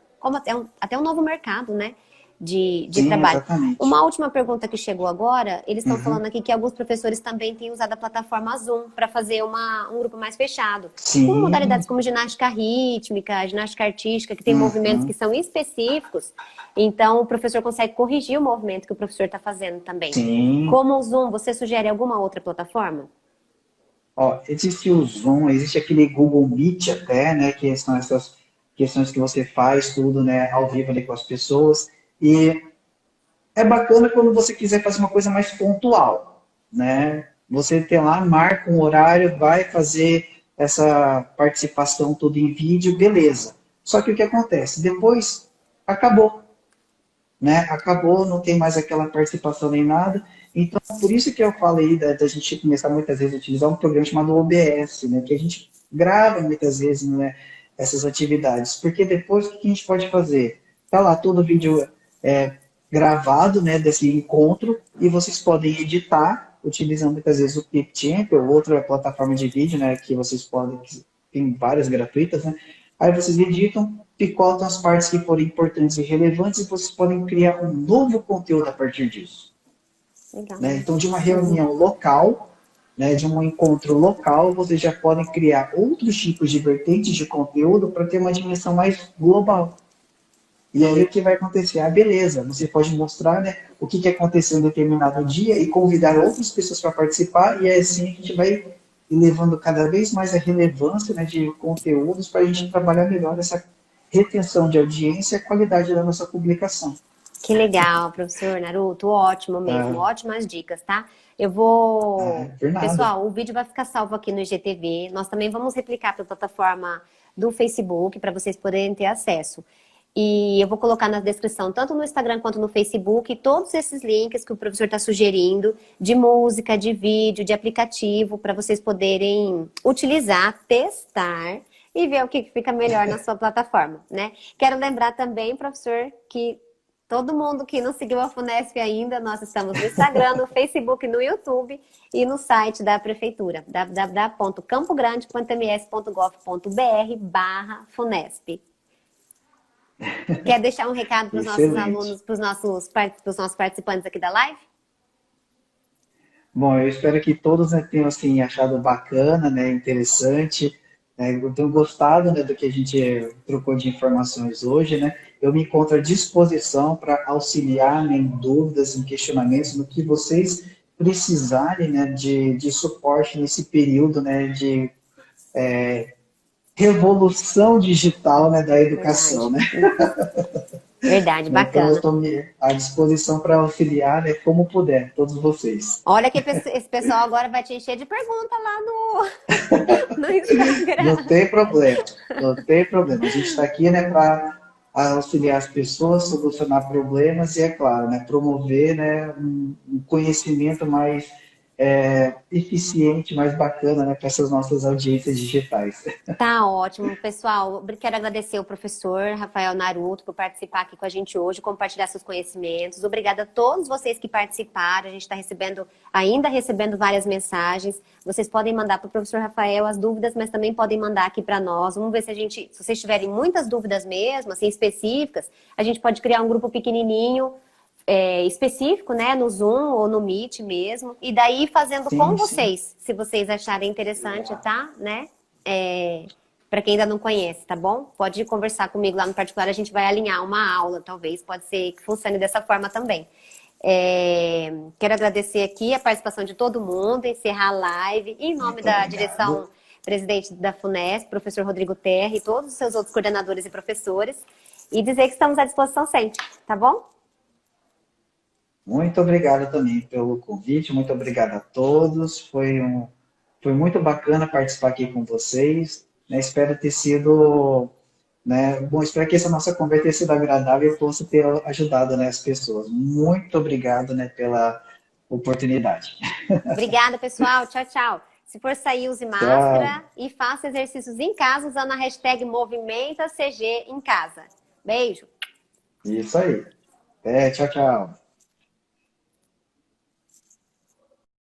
Speaker 1: até um novo mercado, né? De
Speaker 2: sim,
Speaker 1: trabalho.
Speaker 2: exatamente.
Speaker 1: Uma última pergunta que chegou agora, eles estão
Speaker 2: Uhum.
Speaker 1: falando aqui que alguns professores também têm usado a plataforma Zoom para fazer um grupo mais fechado. Com
Speaker 2: Sim,
Speaker 1: modalidades como ginástica rítmica, ginástica artística, que tem movimentos que
Speaker 2: uhum.
Speaker 1: são específicos, então o professor consegue corrigir o movimento que o professor está fazendo também.
Speaker 2: Sim.
Speaker 1: Como o Zoom, você sugere alguma outra plataforma?
Speaker 2: Ó, existe o Zoom, existe aquele Google Meet até, né, que são essas questões que você faz tudo, né, ao vivo ali com as pessoas. E é bacana quando você quiser fazer uma coisa mais pontual, né? Você tem lá, marca um horário, vai fazer essa participação tudo em vídeo, beleza. Só que o que acontece? Depois, acabou. né, acabou, não tem mais aquela participação nem nada. Então, por isso que eu falei da gente começar muitas vezes a utilizar um programa chamado OBS, né, que a gente grava muitas vezes, né, essas atividades. Porque depois, o que a gente pode fazer? Tá lá todo o vídeo gravado, né, desse encontro, e vocês podem editar, utilizando muitas vezes o Clipchamp ou outra plataforma de vídeo, né, que vocês podem, que tem várias gratuitas, né. Aí vocês editam, picotam as partes que forem importantes e relevantes e vocês podem criar um novo conteúdo a partir disso.
Speaker 1: Legal.
Speaker 2: Né? Então, de uma reunião local, né, de um encontro local, vocês já podem criar outros tipos de vertentes de conteúdo para ter uma dimensão mais global. E aí o que vai acontecer? Ah, beleza, você pode mostrar, né, o que aconteceu em determinado dia e convidar outras pessoas para participar, e é assim a gente vai levando cada vez mais a relevância, né, de conteúdos para a gente trabalhar melhor essa retenção de audiência e a qualidade da nossa publicação.
Speaker 1: Que legal, professor Naruto, ótimo mesmo,
Speaker 2: Ah,
Speaker 1: ótimas dicas, tá? Eu vou...
Speaker 2: por nada.
Speaker 1: Pessoal, o vídeo vai ficar salvo aqui no IGTV, nós também vamos replicar para a plataforma do Facebook, para vocês poderem ter acesso. E eu vou colocar na descrição, tanto no Instagram quanto no Facebook, todos esses links que o professor está sugerindo, de música, de vídeo, de aplicativo, para vocês poderem utilizar, testar e ver o que fica melhor na sua plataforma, né? Quero lembrar também, professor, que todo mundo que não seguiu a FUNESP ainda, nós estamos no Instagram, no Facebook, no YouTube e no site da Prefeitura, www.campogrande.ms.gov.br/FUNESP. Quer deixar um recado para os nossos
Speaker 2: Excelente.
Speaker 1: alunos, para os nossos participantes aqui da live?
Speaker 2: Bom, eu espero que todos, né, tenham assim, achado bacana, né, interessante, né, tenham gostado, né, do que a gente trocou de informações hoje, né. Eu me encontro à disposição para auxiliar, né, em dúvidas, em questionamentos, no que vocês precisarem, né, de suporte nesse período, né, de revolução digital, né, da educação,
Speaker 1: Verdade.
Speaker 2: né.
Speaker 1: Verdade,
Speaker 2: Então, eu
Speaker 1: bacana.
Speaker 2: estou à disposição para auxiliar, né, como puder, todos vocês.
Speaker 1: Olha que esse pessoal agora vai te encher de pergunta lá no
Speaker 2: Não
Speaker 1: Instagram.
Speaker 2: tem problema, não tem problema. A gente está aqui, né, para auxiliar as pessoas, solucionar problemas e, é claro, né, promover, né, um conhecimento mais eficiente, mais bacana, né, para essas nossas audiências digitais.
Speaker 1: Tá ótimo, pessoal. Quero agradecer o professor Rafael Naruto por participar aqui com a gente hoje, compartilhar seus conhecimentos. Obrigada a todos vocês que participaram. A gente está ainda recebendo várias mensagens. Vocês podem mandar para o professor Rafael as dúvidas, mas também podem mandar aqui para nós. Vamos ver se vocês tiverem muitas dúvidas mesmo, assim, específicas, a gente pode criar um grupo pequenininho, específico, né, no Zoom ou no Meet mesmo, e daí fazendo com
Speaker 2: Sim, sim.
Speaker 1: vocês, se vocês acharem interessante, tá, né, para quem ainda não conhece, tá bom? Pode conversar comigo lá no particular, a gente vai alinhar uma aula, talvez, pode ser que funcione dessa forma também. Quero agradecer aqui a participação de todo mundo, encerrar a live, em nome
Speaker 2: Muito
Speaker 1: da direção
Speaker 2: obrigado.
Speaker 1: presidente da FUNESP, professor Rodrigo Terra, e todos os seus outros coordenadores e professores, e dizer que estamos à disposição sempre, tá bom?
Speaker 2: Muito obrigado também pelo convite, muito obrigado a todos. Foi muito bacana participar aqui com vocês. Né? Espero ter sido, né? Bom, espero que essa nossa conversa tenha sido agradável e possa ter ajudado, né, as pessoas. Muito obrigado, né, pela oportunidade.
Speaker 1: Obrigada, pessoal. Tchau, tchau. Se for sair, use
Speaker 2: Tchau.
Speaker 1: máscara e faça exercícios em casa usando a hashtag MovimentaCG em casa. Beijo.
Speaker 2: Isso aí. Tchau, tchau.